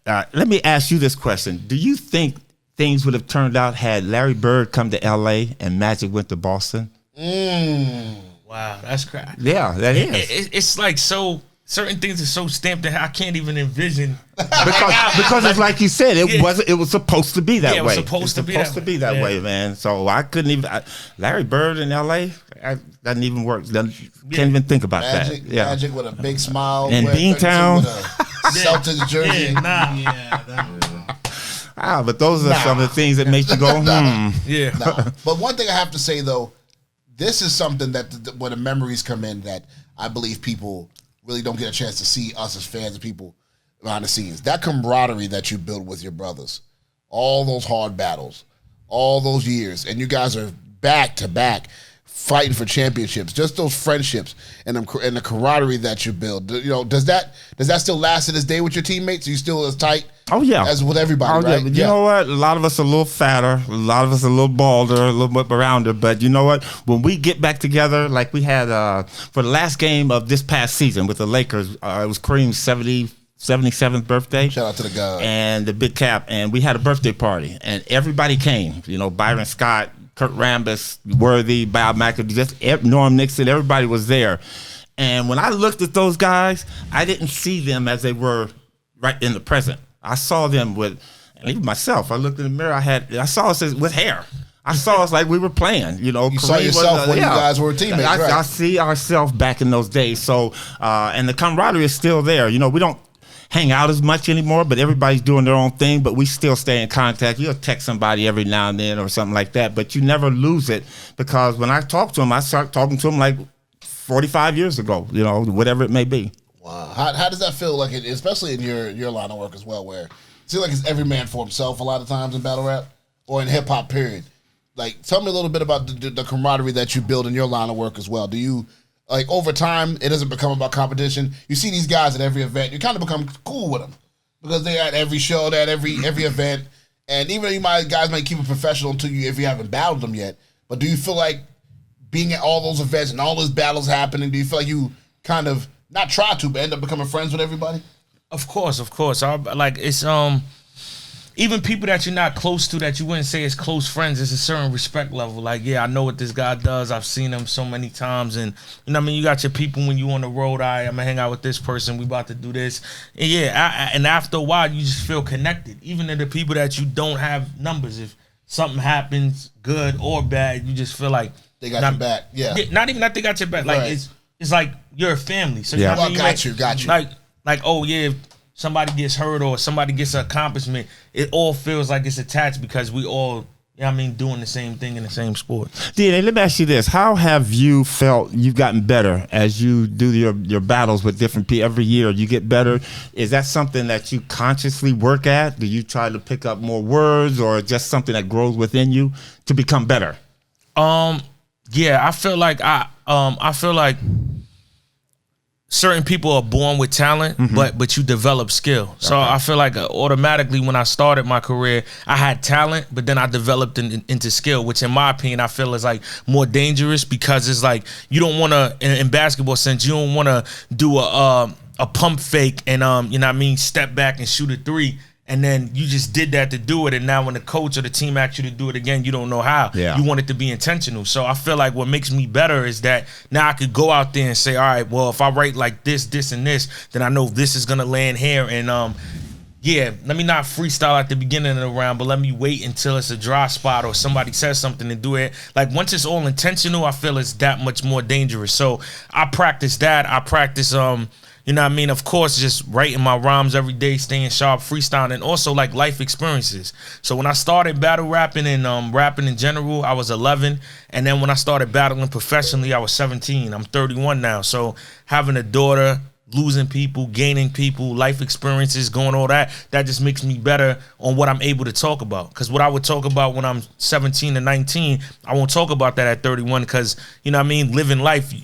Yeah. Let me ask you this question. Do you think things would have turned out had Larry Bird come to L.A. and Magic went to Boston? Wow, that's crazy. Yeah, that is. It's like so... Certain things are so stamped that I can't even envision. because it's like you said, it was supposed to be that way. It was supposed to be that way, man. So I couldn't even. Larry Bird in L.A. Doesn't even work. Can't even think about Magic, that. Yeah. Magic with a big smile. And Beantown. Celtics jersey. But those are some of the things that make you go, Yeah. But one thing I have to say though, this is something that when the memories come in that I believe people really don't get a chance to see us as fans and people behind the scenes. That camaraderie that you build with your brothers, all those hard battles, all those years, and you guys are back to back fighting for championships. Just those friendships and the camaraderie that you build. Does that still last to this day with your teammates? Are you still as tight? Oh yeah, as with everybody, right? Yeah. You know what? A lot of us are a little fatter, a lot of us are a little balder, a little bit rounder. But you know what? When we get back together, like we had for the last game of this past season with the Lakers, it was Kareem's 77th birthday. Shout out to the guy and the big cap, and we had a birthday party, and everybody came. Byron Scott, Kurt Rambis, Worthy, Bob McAdoo, just Norm Nixon. Everybody was there, and when I looked at those guys, I didn't see them as they were right in the present. I saw them with, and even myself, I looked in the mirror, I saw us with hair. I saw us like we were playing, You saw yourself when you guys were teammates, right? I see ourselves back in those days. So, and the camaraderie is still there. We don't hang out as much anymore, but everybody's doing their own thing, but we still stay in contact. You'll text somebody every now and then or something like that, but you never lose it, because when I talk to them, I start talking to them like 45 years ago, whatever it may be. Wow. How does that feel, like especially in your line of work as well, where it seems like it's every man for himself a lot of times in battle rap or in hip hop period? Like, tell me a little bit about the camaraderie that you build in your line of work as well. Do you, like, over time, it doesn't become about competition? You see these guys at every event, you kind of become cool with them because they're at every show, they're at every event, and even though guys might keep it professional if you haven't battled them yet, but do you feel like being at all those events and all those battles happening, do you feel like you kind of not try to, but end up becoming friends with everybody? Of course. even people that you're not close to, that you wouldn't say is close friends, there's a certain respect level. Like, yeah, I know what this guy does. I've seen him so many times. And, you know what I mean? You got your people when you on the road. I'm going to hang out with this person. We about to do this. And, yeah, and after a while, you just feel connected. Even to the people that you don't have numbers. If something happens, good or bad, you just feel like they got your back. Yeah. Not even that they got your back. Like, it's like you're a family. So, you know what I mean? Got you. Like, oh, yeah, if somebody gets hurt or somebody gets an accomplishment, it all feels like it's attached because we all, you know what I mean, doing the same thing in the same sport. DNA, let me ask you this. How have you felt you've gotten better as you do your battles with different people? Every year you get better. Is that something that you consciously work at? Do you try to pick up more words, or just something that grows within you to become better? Yeah, I feel like certain people are born with talent, but you develop skill. So I feel like automatically when I started my career, I had talent, but then I developed into skill, which in my opinion, I feel is like more dangerous, because it's like you don't want to, in basketball sense, you don't want to do a pump fake and, you know what I mean, step back and shoot a three. And then you just did that to do it, and now when the coach or the team asks you to do it again, you don't know how. Yeah. You want it to be intentional. So I feel like what makes me better is that now I could go out there and say, all right, well, if I write like this, this, and this, then I know this is going to land here. And, yeah, let me not freestyle at the beginning of the round, but let me wait until it's a dry spot or somebody says something and do it. Like, once it's all intentional, I feel it's that much more dangerous. So I practice that. I practice, you know what I mean? Of course, just writing my rhymes every day, staying sharp, freestyling, and also like life experiences. So when I started battle rapping and rapping in general, I was 11. And then when I started battling professionally, I was 17. I'm 31 now. So having a daughter, losing people, gaining people, life experiences, going all that just makes me better on what I'm able to talk about. Because what I would talk about when I'm 17 and 19, I won't talk about that at 31 because, you know what I mean, living life,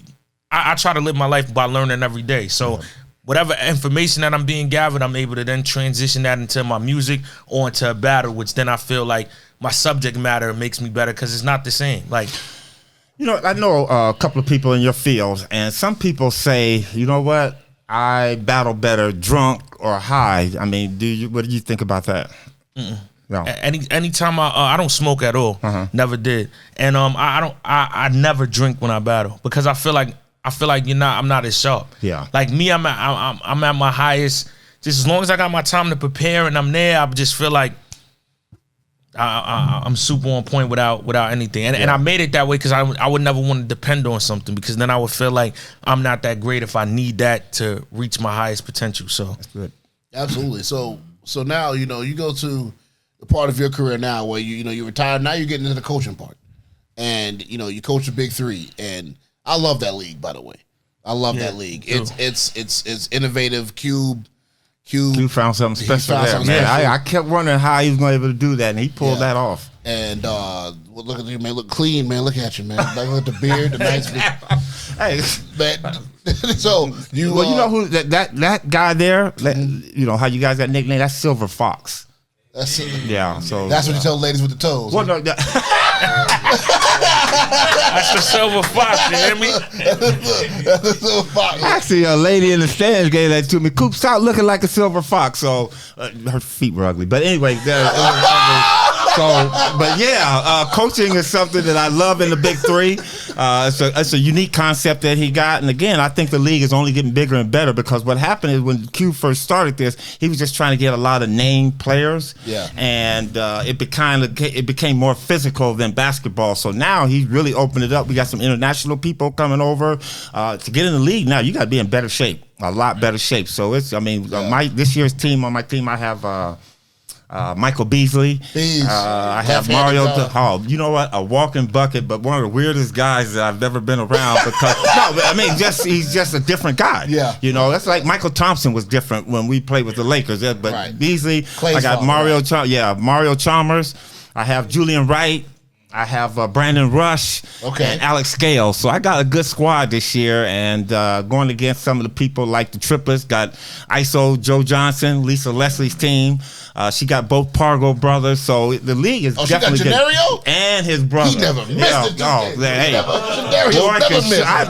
I try to live my life by learning every day. So whatever information that I'm being gathered, I'm able to then transition that into my music or into a battle, which then I feel like my subject matter makes me better because it's not the same. Like, you know, I know a couple of people in your field, and some people say, you know what, I battle better drunk or high. I mean, what do you think about that? No. Anytime I don't smoke at all, never did, and I never drink when I battle because I feel like I'm not as sharp. Yeah. Like me, I'm at my highest. Just as long as I got my time to prepare and I'm there, I just feel like I'm super on point without anything. And I made it that way because I would never want to depend on something, because then I would feel like I'm not that great if I need that to reach my highest potential. So that's good. Absolutely. So now, you know, you go to the part of your career now where you retire. Now you're getting into the coaching part, and you know you coach the Big Three, and I love that league, by the way. I love that league. It's innovative. Cube found something special there, man. I kept wondering how he was going to be able to do that, and he pulled that off. And look at you, man. Look clean, man. Look at you, man. Look at the beard, the nice. Hey, so you. Well, you know who that guy there? You know how you guys got nicknamed? That's Silver Fox. That's it. Yeah. So that's what you tell ladies with the toes. Well, no, that's the Silver Fox, you hear me? That's the Silver Fox. Actually, a lady in the stands gave that to me. Coop, stop looking like a silver fox. So her feet were ugly. But anyway, coaching is something that I love in the Big Three. It's a unique concept that he got. And again, I think the league is only getting bigger and better, because what happened is when Q first started this, he was just trying to get a lot of named players. Yeah. And it became more physical than basketball. So now he's really opened it up. We got some international people coming over. To get in the league now, you got to be in better shape, a lot better shape. So this year's team, on my team, I have Michael Beasley. I have Mario. You know what? A walking bucket, but one of the weirdest guys that I've ever been around. Because he's just a different guy. Yeah. You know, that's like Michael Thompson was different when we played with the Lakers. But Beasley, I got Mario. Mario Chalmers. I have Julian Wright. I have Brandon Rush and Alex Scales. So I got a good squad this year, and going against some of the people like the triplets, got ISO, Joe Johnson, Lisa Leslie's team. She got both Pargo brothers, so the league is definitely she got Gennario? and his brother. He never missed it.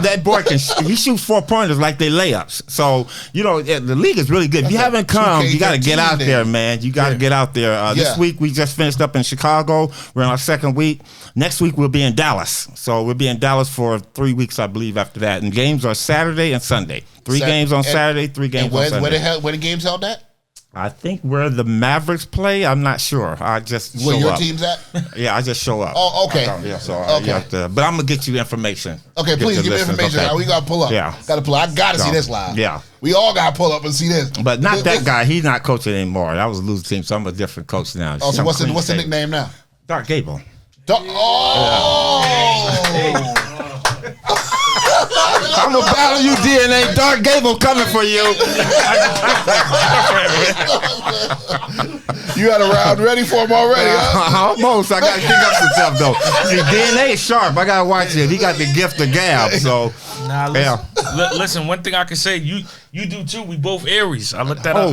That boy can he shoots 4-pointers like they layups. So the league is really good. If you haven't come, you got to get out there, man. You got to get out there. This week we just finished up in Chicago. We're in our second week. Next week we'll be in Dallas. So we'll be in Dallas for 3 weeks, I believe. After that, and games are Saturday and Sunday. 3 games on Saturday, 3 games on Sunday. Where the games held at? I think where the Mavericks play, I'm not sure. I just show where your up. team's at? Yeah, I just show up. Oh, okay. But I'm gonna get you information. Okay, please give me information. Okay. We gotta pull up. Yeah, gotta pull up. I gotta see this live. Yeah, we all gotta pull up and see this. But not that guy. He's not coaching anymore. That was a losing team, so I'm a different coach now. Oh, so what's the nickname now? Dark Gable. I'm gonna battle you, DNA. Dark Gable coming for you. You had a round ready for him already, huh? Almost. I gotta pick up some stuff though. See, DNA is sharp. I gotta watch it. He got the gift of gab. So listen. One thing I can say, you do too. We both Aries. I looked that up.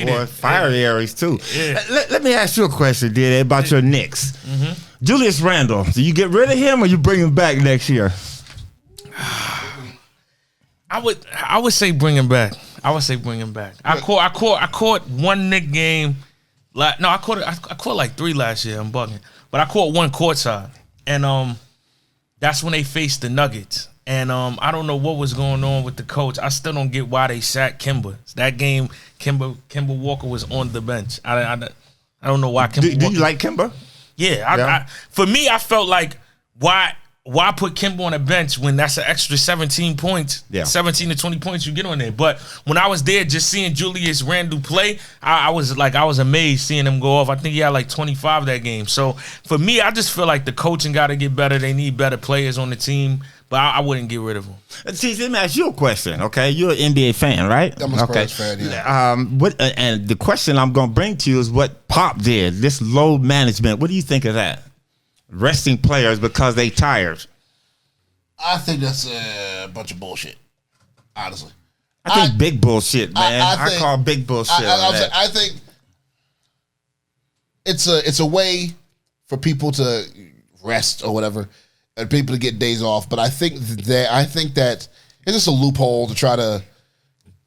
Boy, fire Aries too. Yeah. Let me ask you a question, DNA, about your Knicks. Mm-hmm. Julius Randle. Do you get rid of him or you bring him back next year? I would say bring him back. I caught one Knick game. I caught like 3 last year. I'm bugging, but I caught one courtside, and that's when they faced the Nuggets. And I don't know what was going on with the coach. I still don't get why they sacked Kimba. That game, Kimba Walker was on the bench. I don't know why. Do you like Kimba? Yeah. For me, I felt like why put Kimba on the bench when that's an extra 17 points, 17 to 20 points you get on there. But when I was there just seeing Julius Randle play, I was amazed seeing him go off. I think he had like 25 that game. So for me, I just feel like the coaching got to get better. They need better players on the team, but I wouldn't get rid of him. See, let me ask you a question, okay? You're an NBA fan, right? I'm a Spurs fan, yeah. And the question I'm going to bring to you is what Pop did, this load management. What do you think of that? Resting players because they tired. I think that's a bunch of bullshit, honestly. I think big bullshit, man. I call big bullshit. I think it's a way for people to rest or whatever, and people to get days off. But I think that it's just a loophole to try to.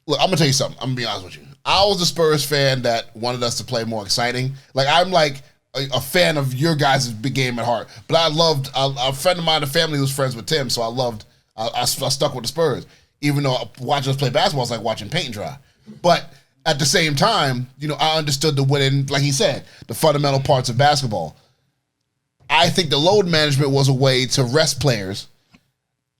Look, I'm gonna tell you something. I'm gonna be honest with you. I was a Spurs fan that wanted us to play more exciting. Like I'm like a fan of your guys' big game at heart. But I loved a friend of mine, the family was friends with Tim, so I stuck with the Spurs. Even though watching us play basketball is like watching paint dry. But at the same time, I understood the winning, like he said, the fundamental parts of basketball. I think the load management was a way to rest players.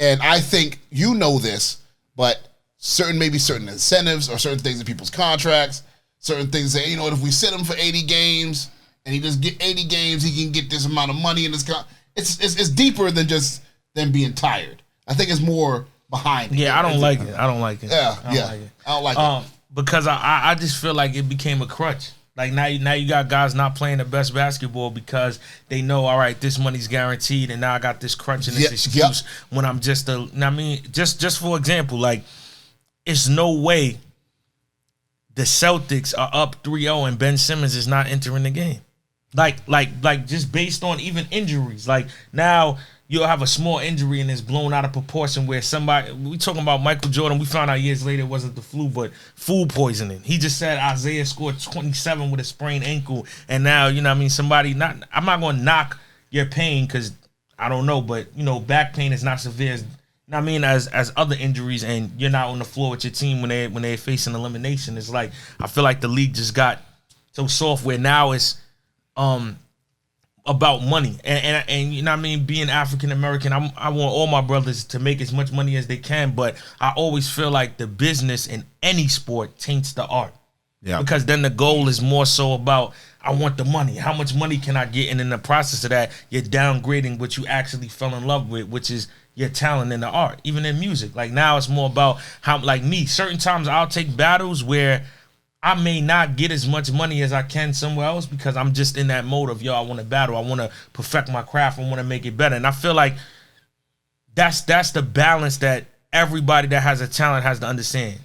And I think this, but certain incentives or certain things in people's contracts, certain things that, if we sit him for 80 games and he just get 80 games, he can get this amount of money in his it's deeper than just them being tired. I think it's more behind it. Yeah, I don't like it. I don't like it. I don't like it. Because I just feel like it became a crutch. Like now you got guys not playing the best basketball because they know, all right, this money's guaranteed, and now I got this crutch and this excuse when I'm just just for example, like it's no way the Celtics are up 3-0 and Ben Simmons is not entering the game. Like just based on even injuries. Like now you'll have a small injury and it's blown out of proportion where we talking about Michael Jordan, we found out years later it wasn't the flu, but food poisoning. He just said Isaiah scored 27 with a sprained ankle, and now, I'm not going to knock your pain because I don't know, but, back pain is not severe as other injuries, and you're not on the floor with your team when they're facing elimination. It's like, I feel like the league just got so soft where now it's about money and being African American, I want all my brothers to make as much money as they can, but I always feel like the business in any sport taints the art. Yeah. Because then the goal is more so about, I want the money. How much money can I get? And in the process of that, you're downgrading what you actually fell in love with, which is your talent in the art, even in music. Like now it's more about how, like me, certain times I'll take battles where I may not get as much money as I can somewhere else because I'm just in that mode of, I want to battle. I want to perfect my craft. I want to make it better. And I feel like that's the balance that everybody that has a talent has to understand.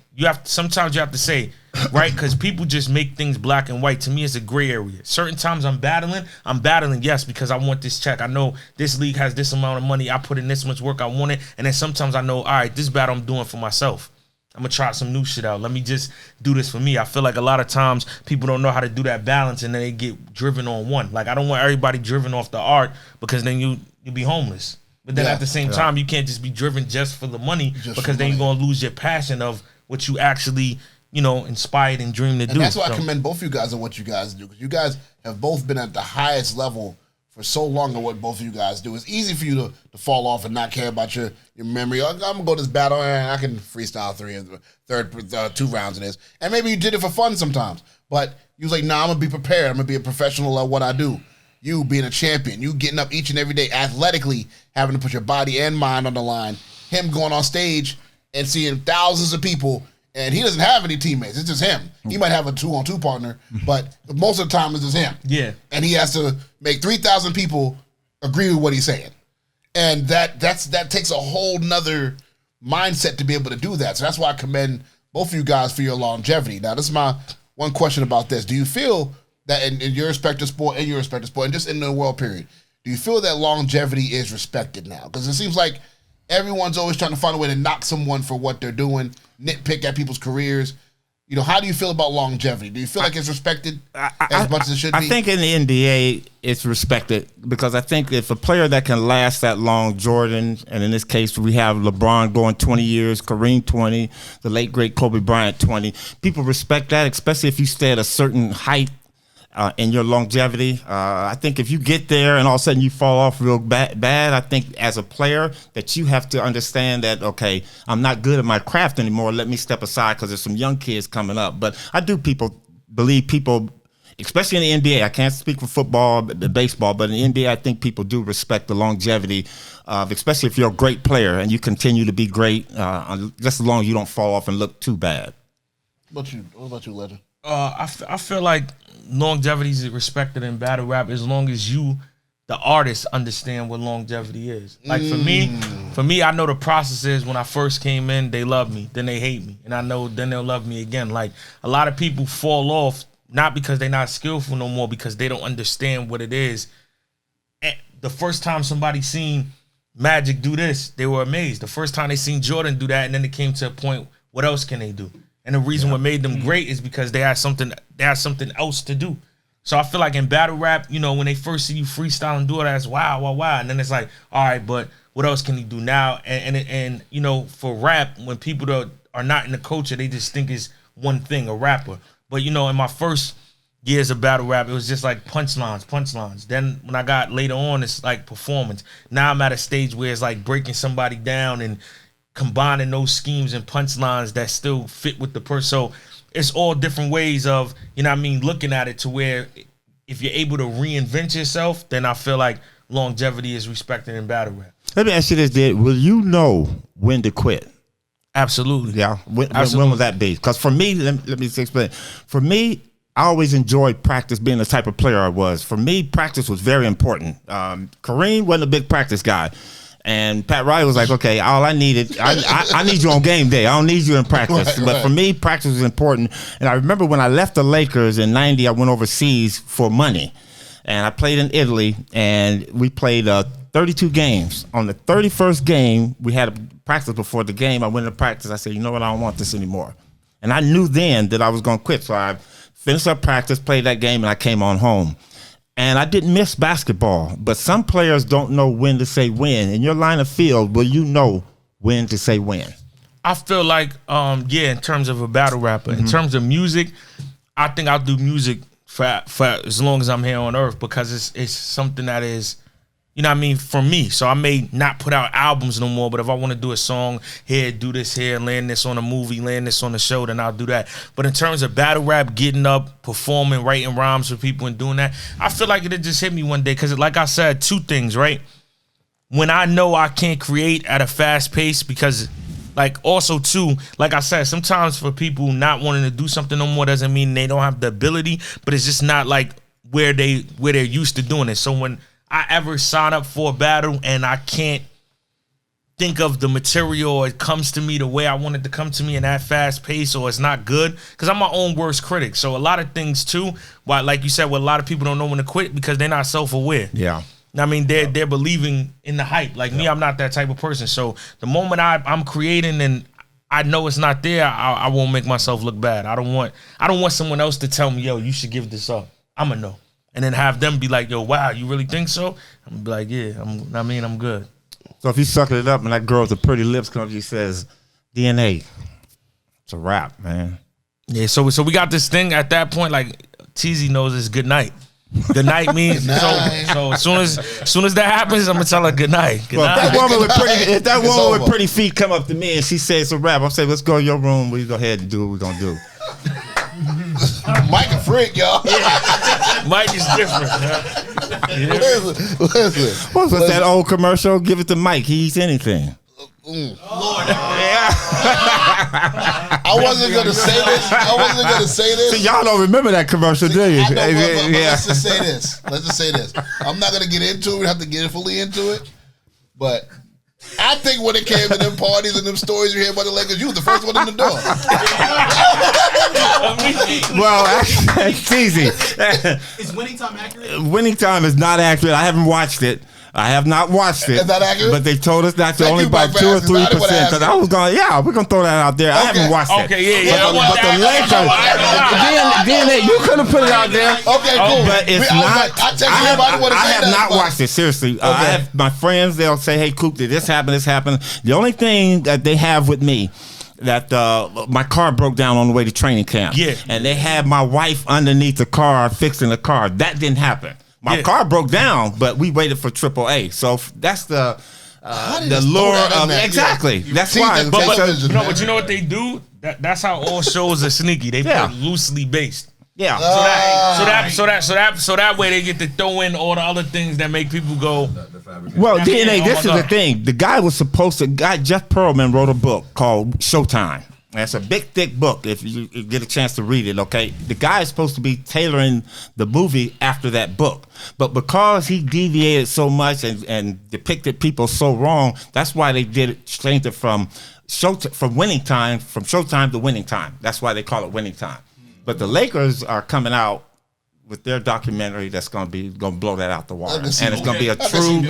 Sometimes you have to say, right? Because people just make things black and white. To me, it's a gray area. Certain times I'm battling, yes, because I want this check. I know this league has this amount of money. I put in this much work. I want it. And then sometimes I know, all right, this battle I'm doing for myself. I'm going to try some new shit out. Let me just do this for me. I feel like a lot of times people don't know how to do that balance, and then they get driven on one. Like, I don't want everybody driven off the art, because then you be homeless. But then at the same time, you can't just be driven just for the money, because then you're going to lose your passion of what you actually, inspired and dreamed to do. And that's why I commend both of you guys on what you guys do, because you guys have both been at the highest level for so long of what both of you guys do. It's easy for you to fall off and not care about your memory. I'm going to go to this battle and I can freestyle 2 rounds of this. And maybe you did it for fun sometimes. But you was like, nah, I'm going to be prepared. I'm going to be a professional at what I do. You being a champion, you getting up each and every day athletically, having to put your body and mind on the line. Him going on stage and seeing thousands of people, and he doesn't have any teammates. It's just him. He might have a 2-on-2 partner, but most of the time it's just him. Yeah. And he has to make 3,000 people agree with what he's saying. And that takes a whole nother mindset to be able to do that. So that's why I commend both of you guys for your longevity. Now, this is my one question about this. Do you feel that in your respective sport, and just in the world period, do you feel that longevity is respected now? Because it seems like everyone's always trying to find a way to knock someone for what they're doing, nitpick at people's careers. How do you feel about longevity? Do you feel like it's respected as much as it should be? I think in the NBA, it's respected, because I think if a player that can last that long, Jordan, and in this case, we have LeBron going 20 years, Kareem 20, the late, great Kobe Bryant 20, people respect that, especially if you stay at a certain height in your longevity. I think if you get there and all of a sudden you fall off real bad, I think as a player that you have to understand that, okay, I'm not good at my craft anymore. Let me step aside, because there's some young kids coming up. But I do believe people, especially in the NBA, I can't speak for football, baseball, but in the NBA, I think people do respect the longevity of, especially if you're a great player and you continue to be great, just as long as you don't fall off and look too bad. What about you, Legend? I feel like longevity is respected in battle rap as long as you, the artist, understand what longevity is. Like for me, I know the process is when I first came in, they love me, then they hate me, and I know then they'll love me again. Like a lot of people fall off not because they're not skillful no more, because they don't understand what it is. And the first time somebody seen Magic do this, they were amazed. The first time they seen Jordan do that, and then it came to a point, what else can they do? And the reason what made them great is because they had something else to do. So I feel like in battle rap, when they first see you freestyle and do it, that's wow. And then it's like, all right, but what else can he do now? And for rap, when people are not in the culture, they just think it's one thing, a rapper. But, in my first years of battle rap, it was just like punchlines. Then when I got later on, it's like performance. Now I'm at a stage where it's like breaking somebody down and combining those schemes and punchlines that still fit with the person. So it's all different ways of, looking at it, to where if you're able to reinvent yourself, then I feel like longevity is respected in battle rap. Let me ask you this, Did. Will you know when to quit? Absolutely. Yeah. When will that be? Because for me, let me explain. For me, I always enjoyed practice, being the type of player I was. For me, practice was very important. Kareem wasn't a big practice guy. And Pat Riley was like, okay, all I needed, I need you on game day. I don't need you in practice. But for me, practice was important. And I remember when I left the Lakers in 90, I went overseas for money. And I played in Italy, and we played 32 games. On the 31st game, we had a practice before the game. I went to practice. I said, you know what, I don't want this anymore. And I knew then that I was going to quit. So I finished up practice, played that game, and I came on home. And I didn't miss basketball, but some players don't know when to say when. In your line of field, will you know when to say when? I feel like, in terms of a battle rapper, in terms of music, I think I'll do music for as long as I'm here on earth, because it's something that is, for me. So I may not put out albums no more, but if I want to do a song here, do this here, land this on a movie, land this on a show, then I'll do that. But in terms of battle rap, getting up, performing, writing rhymes for people and doing that, I feel like it'll just hit me one day. Because like I said, two things, right? When I know I can't create at a fast pace, because also too, like I said, sometimes for people not wanting to do something no more doesn't mean they don't have the ability, but it's just not like where they're used to doing it. So when I ever sign up for a battle and I can't think of the material, or it comes to me the way I want it to come to me in that fast pace, or it's not good, because I'm my own worst critic. So a lot of things too, why, like you said, what a lot of people don't know when to quit, because they're not self-aware. Yeah. I mean, they're believing in the hype. Like me, I'm not that type of person. So the moment I'm creating and I know it's not there, I won't make myself look bad. I don't want someone else to tell me, yo, you should give this up. I'ma know. And then have them be like, yo, wow, you really think so? I'm gonna be like, yeah, I'm good. So if you suck it up and that girl with the pretty lips comes up, she says, DNA, it's a wrap, man. Yeah, so we got this thing at that point, like Teasy knows it's good night. Good night means so as soon as that happens, I'm gonna tell her good night. Good night. If that woman with pretty feet come up to me and she says it's a wrap, I'm saying, let's go to your room. We go ahead and do what we're gonna do. Mike a freak, y'all. Yeah. Mike is different. Listen. What's that old commercial? Give it to Mike. He eats anything. Lord. I wasn't gonna say this. See, y'all don't remember that commercial, do you? I know, but let's just say this. I'm not gonna get into it. We have to get fully into it. But I think when it came to them parties and them stories you hear about the Lakers, you was the first one in the door. Well, it's easy. Is Winning Time accurate? Winning Time is not accurate. I haven't watched it. I have not watched it. Is that accurate? But they told us that's Thank only you, about Mike 2 or Vasquez. I 3%. didn't wanna ask Because you. I was going, we're going to throw that out there. I haven't watched it. Okay, yeah. But the Lakers, DNA, you could have put it out there. Okay, cool. But it's not. I have not watched it, seriously. I have my friends, they'll say, hey, Coop, did this happen, this happened. The only thing that they have with me, that my car broke down on the way to training camp. Yeah. And they had my wife underneath the car fixing the car. That didn't happen. My car broke down, but we waited for AAA. So that's the lure of exactly. Yeah. That's See, why. But you know what they do? That's how all shows are sneaky. They put loosely based. Yeah. So that way they get to throw in all the other things that make people go. Well, DNA, Oh this my is the God. thing. The guy was supposed to. Jeff Pearlman wrote a book called Showtime. And it's a big, thick book. If you get a chance to read it, okay. The guy is supposed to be tailoring the movie after that book, but because he deviated so much and depicted people so wrong, that's why they changed it from Winning Time, from Showtime to Winning Time. That's why they call it Winning Time. But the Lakers are coming out with their documentary that's gonna blow that out the water, and it's gonna be a true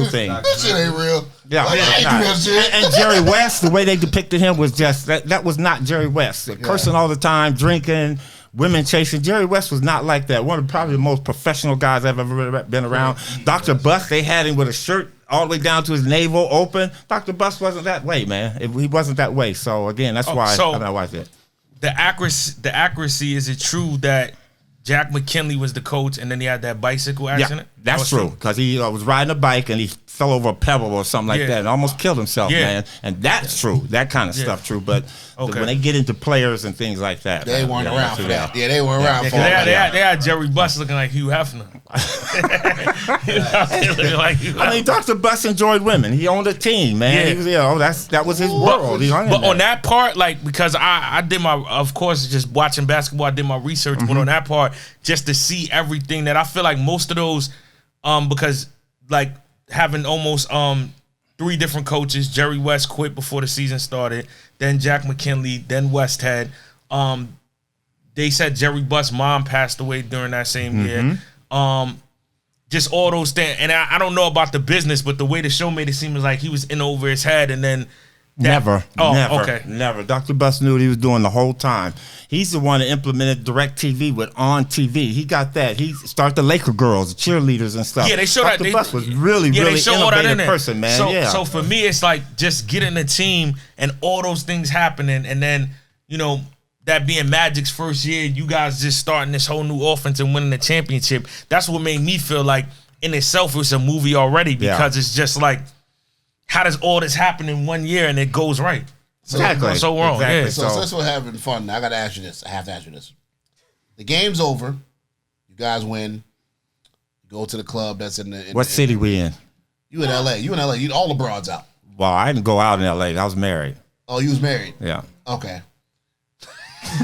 thing. That shit ain't real. Yeah, and Jerry West, the way they depicted him was just that was not Jerry West. Cursing all the time, drinking, women chasing. Jerry West was not like that. One of probably the most professional guys I've ever been around. Dr. Bus, they had him with a shirt all the way down to his navel open. Dr. Bus wasn't that way, man. He wasn't that way. So again, that's why I'm not watching it. The accuracy, is it true that Jack McKinley was the coach and then he had that bicycle accident? Yeah, that's true. Because he was riding a bike and he fell over a pebble or something like that and almost killed himself, man. And that's true. That kind of stuff true. But when they get into players and things like that, they weren't around for that. Yeah, they weren't around for that. that. They had Jerry Buss looking like Hugh Hefner. I mean, Dr. Buss enjoyed women. He owned a team, man. Yeah. He was, that was his world. But on that part, like, because I did of course, just watching basketball, I did my research. But on that part, just to see everything that I feel like most of those, because like having almost 3 different coaches. Jerry West quit before the season started. Then Jack McKinley. Then Westhead. They said Jerry Buss' mom passed away during that same year. Just all those things. And I don't know about the business, but the way the show made it seem was like he was in over his head, and then Never. Okay. Never. Dr. Buss knew what he was doing the whole time. He's the one that implemented DirecTV with On TV. He got that. He started the Laker girls, the cheerleaders and stuff. Yeah, they showed Dr. that. Buss was really innovative person, man. So for me, it's like just getting a team and all those things happening, and then that being Magic's first year, you guys just starting this whole new offense and winning the championship. That's what made me feel like in itself it's a movie already, because it's just like, how does all this happen in 1 year and it goes right? Exactly. So wrong. Exactly. Yeah. So since we're having fun, I got to ask you this. I have to ask you this. The game's over. You guys win. You go to the club that's in the... What city we in? You in L.A. You all the broads out. Well, I didn't go out in L.A. I was married. Oh, you was married? Yeah. Okay. Okay.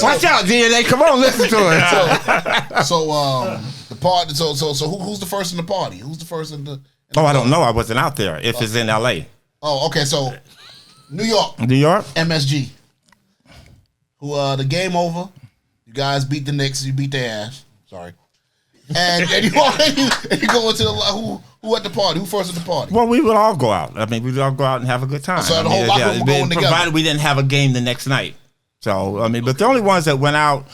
Watch out, DNA. Come on, listen to it. So the party. So who's the first in the party? Who's the first in the? I don't know. I wasn't out there. If it's in L.A. Oh, okay. So New York, MSG. Who the game over? You guys beat the Knicks. You beat their ass. Sorry. And you go into the who at the party? Who first at the party? Well, we would all go out. I mean, we would all go out and have a good time. So the whole locker room were going together. Provided we didn't have a game the next night. So I mean, but the only ones that went out,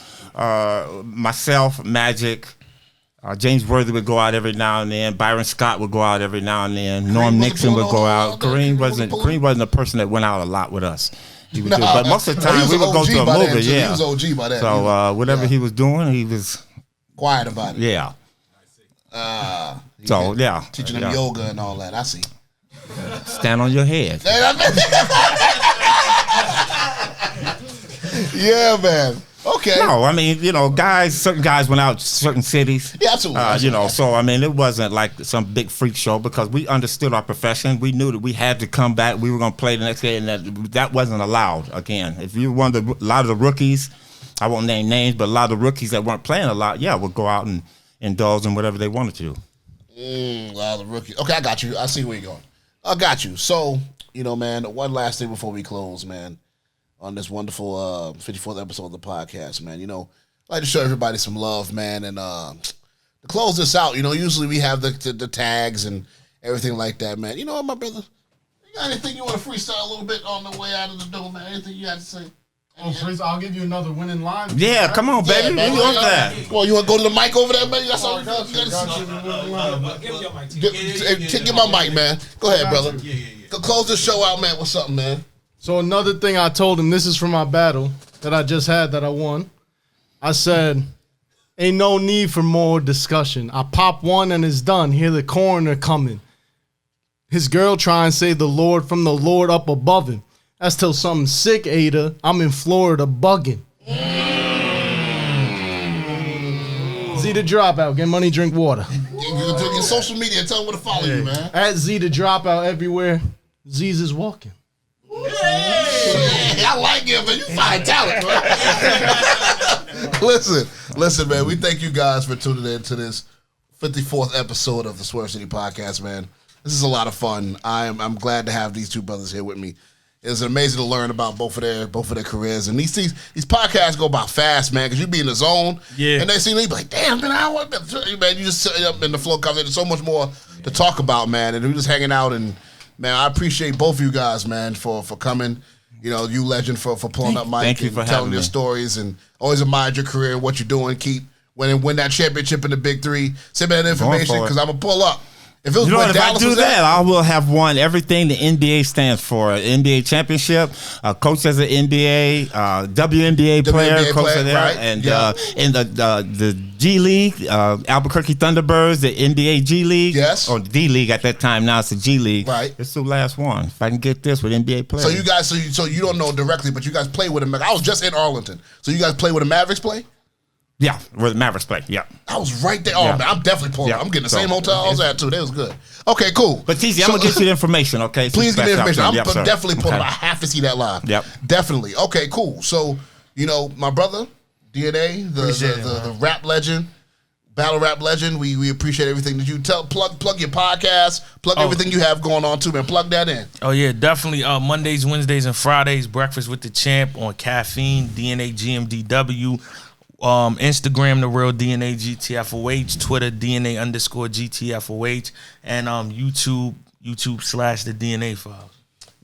myself, Magic, James Worthy would go out every now and then. Byron Scott would go out every now and then. Norm Nixon would go out. Kareem wasn't a person that went out a lot with us. He would do, but most of the time we would go to a movie. He was OG by that. So whatever he was doing, he was quiet about it. Yeah. Teaching them yoga and all that. I see. Stand on your head. Yeah, man. Okay. No, I mean, certain guys went out to certain cities. Yeah, absolutely. So I mean, it wasn't like some big freak show because we understood our profession. We knew that we had to come back. We were going to play the next day, and that wasn't allowed. Again, if you were a lot of the rookies, I won't name names, but a lot of the rookies that weren't playing a lot, would go out and indulge in whatever they wanted to. A lot of the rookies. Okay, I got you. I see where you're going. I got you. So, man, one last thing before we close, man. On this wonderful 54th episode of the podcast, man. I'd like to show everybody some love, man. And to close this out, usually we have the tags and everything like that, man. You know what, my brother? You got anything you want to freestyle a little bit on the way out of the door, man? Anything you got to say? I'll give you another winning line. Yeah, come on, baby. Man, we want that. Well, you want to go to the mic over there, man? That's all you got to Give your mic. Give my mic, man. Go ahead, brother. Close this show out, man. What's up, man? So another thing I told him, this is from my battle that I just had that I won. I said, ain't no need for more discussion. I pop one and it's done. Hear the coroner coming. His girl try and say the Lord from the Lord up above him. That's till something sick, Ada. I'm in Florida bugging. Z the Dropout. Get money, drink water. Your social media. Tell them where to follow you, man. At Z the Dropout everywhere. Z's is walking. I like it, man. You find talent, bro. Listen, man. We thank you guys for tuning in to this 54th episode of the Swerve City Podcast, man. This is a lot of fun. I'm glad to have these two brothers here with me. It's amazing to learn about both of their careers, and these podcasts go by fast, man. Because you be in the zone, and they see me be like, "Damn, man, man, you just sit up in the flow cover. There's so much more to talk about, man, and we're just hanging out and." Man, I appreciate both of you guys, man, for coming. You legend for pulling up Mike and telling your stories, and always admired your career, what you're doing. Keep win that championship in the Big Three. Send me that information because I'm gonna pull up. If it was if Dallas I do that, I will have won everything the NBA stands for. NBA championship, coach as an NBA, WNBA player, coach of that, and in the G League, Albuquerque Thunderbirds, the NBA G League, or D League at that time. Now it's the G League. Right, it's the last one. If I can get this with NBA players. So you guys, so you don't know directly, but you guys play with them. I was just in Arlington, so you guys play with the Mavericks play. Yeah, where the Mavericks play. Yeah, I was right there. Oh man, I'm definitely pulling. I'm getting the same hotel I was at too. That was good. Okay, cool. But Teasy, I'm gonna get you the information. Okay, please give me the information. I'm definitely pulling. I have to see that live. Yep, definitely. Okay, cool. So my brother DNA, the rap legend, battle rap legend. We appreciate everything that you plug your podcast, plug everything you have going on too, man. Plug that in. Oh yeah, definitely. Mondays, Wednesdays, and Fridays, Breakfast with the Champ on Caffeine, DNA GMDW. Instagram, The Real DNA GTFOH, Twitter, DNA_GTFOH, and YouTube / The DNA Files.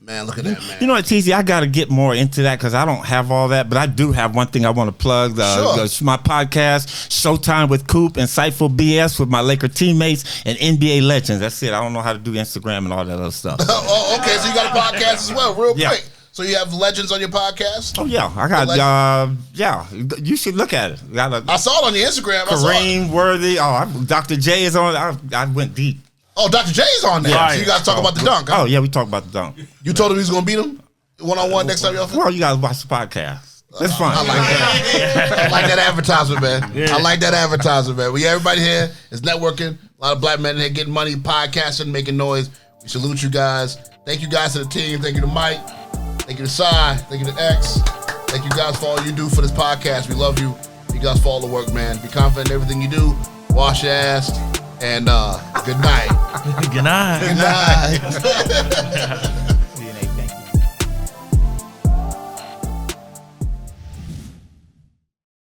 Man, look at that, man. You know what, Teasy, I got to get more into that because I don't have all that, but I do have one thing I want to plug. My podcast, Showtime with Coop, Insightful BS with my Laker teammates, and NBA legends. That's it. I don't know how to do Instagram and all that other stuff. Okay, so you got a podcast as well, real quick. So you have legends on your podcast? Oh yeah, I got. You should look at it. I saw it on your Instagram. Kareem Worthy. Dr. J is on. I went deep. Oh, Dr. J's on there. Yeah. So you guys talk about the dunk. Huh? Oh yeah, we talk about the dunk. You told him he's gonna beat him 1-on-1 next time y'all. Well, you gotta watch the podcast. It's fun. I like that. I like that advertisement, man. Yeah. I like that advertisement, man. Everybody here is networking. A lot of black men here getting money, podcasting, making noise. We salute you guys. Thank you guys to the team. Thank you to Mike. Thank you to Cy. Thank you to X. Thank you guys for all you do for this podcast. We love you. You guys for all the work, man. Be confident in everything you do. Wash your ass. And good night. Good night. Good night.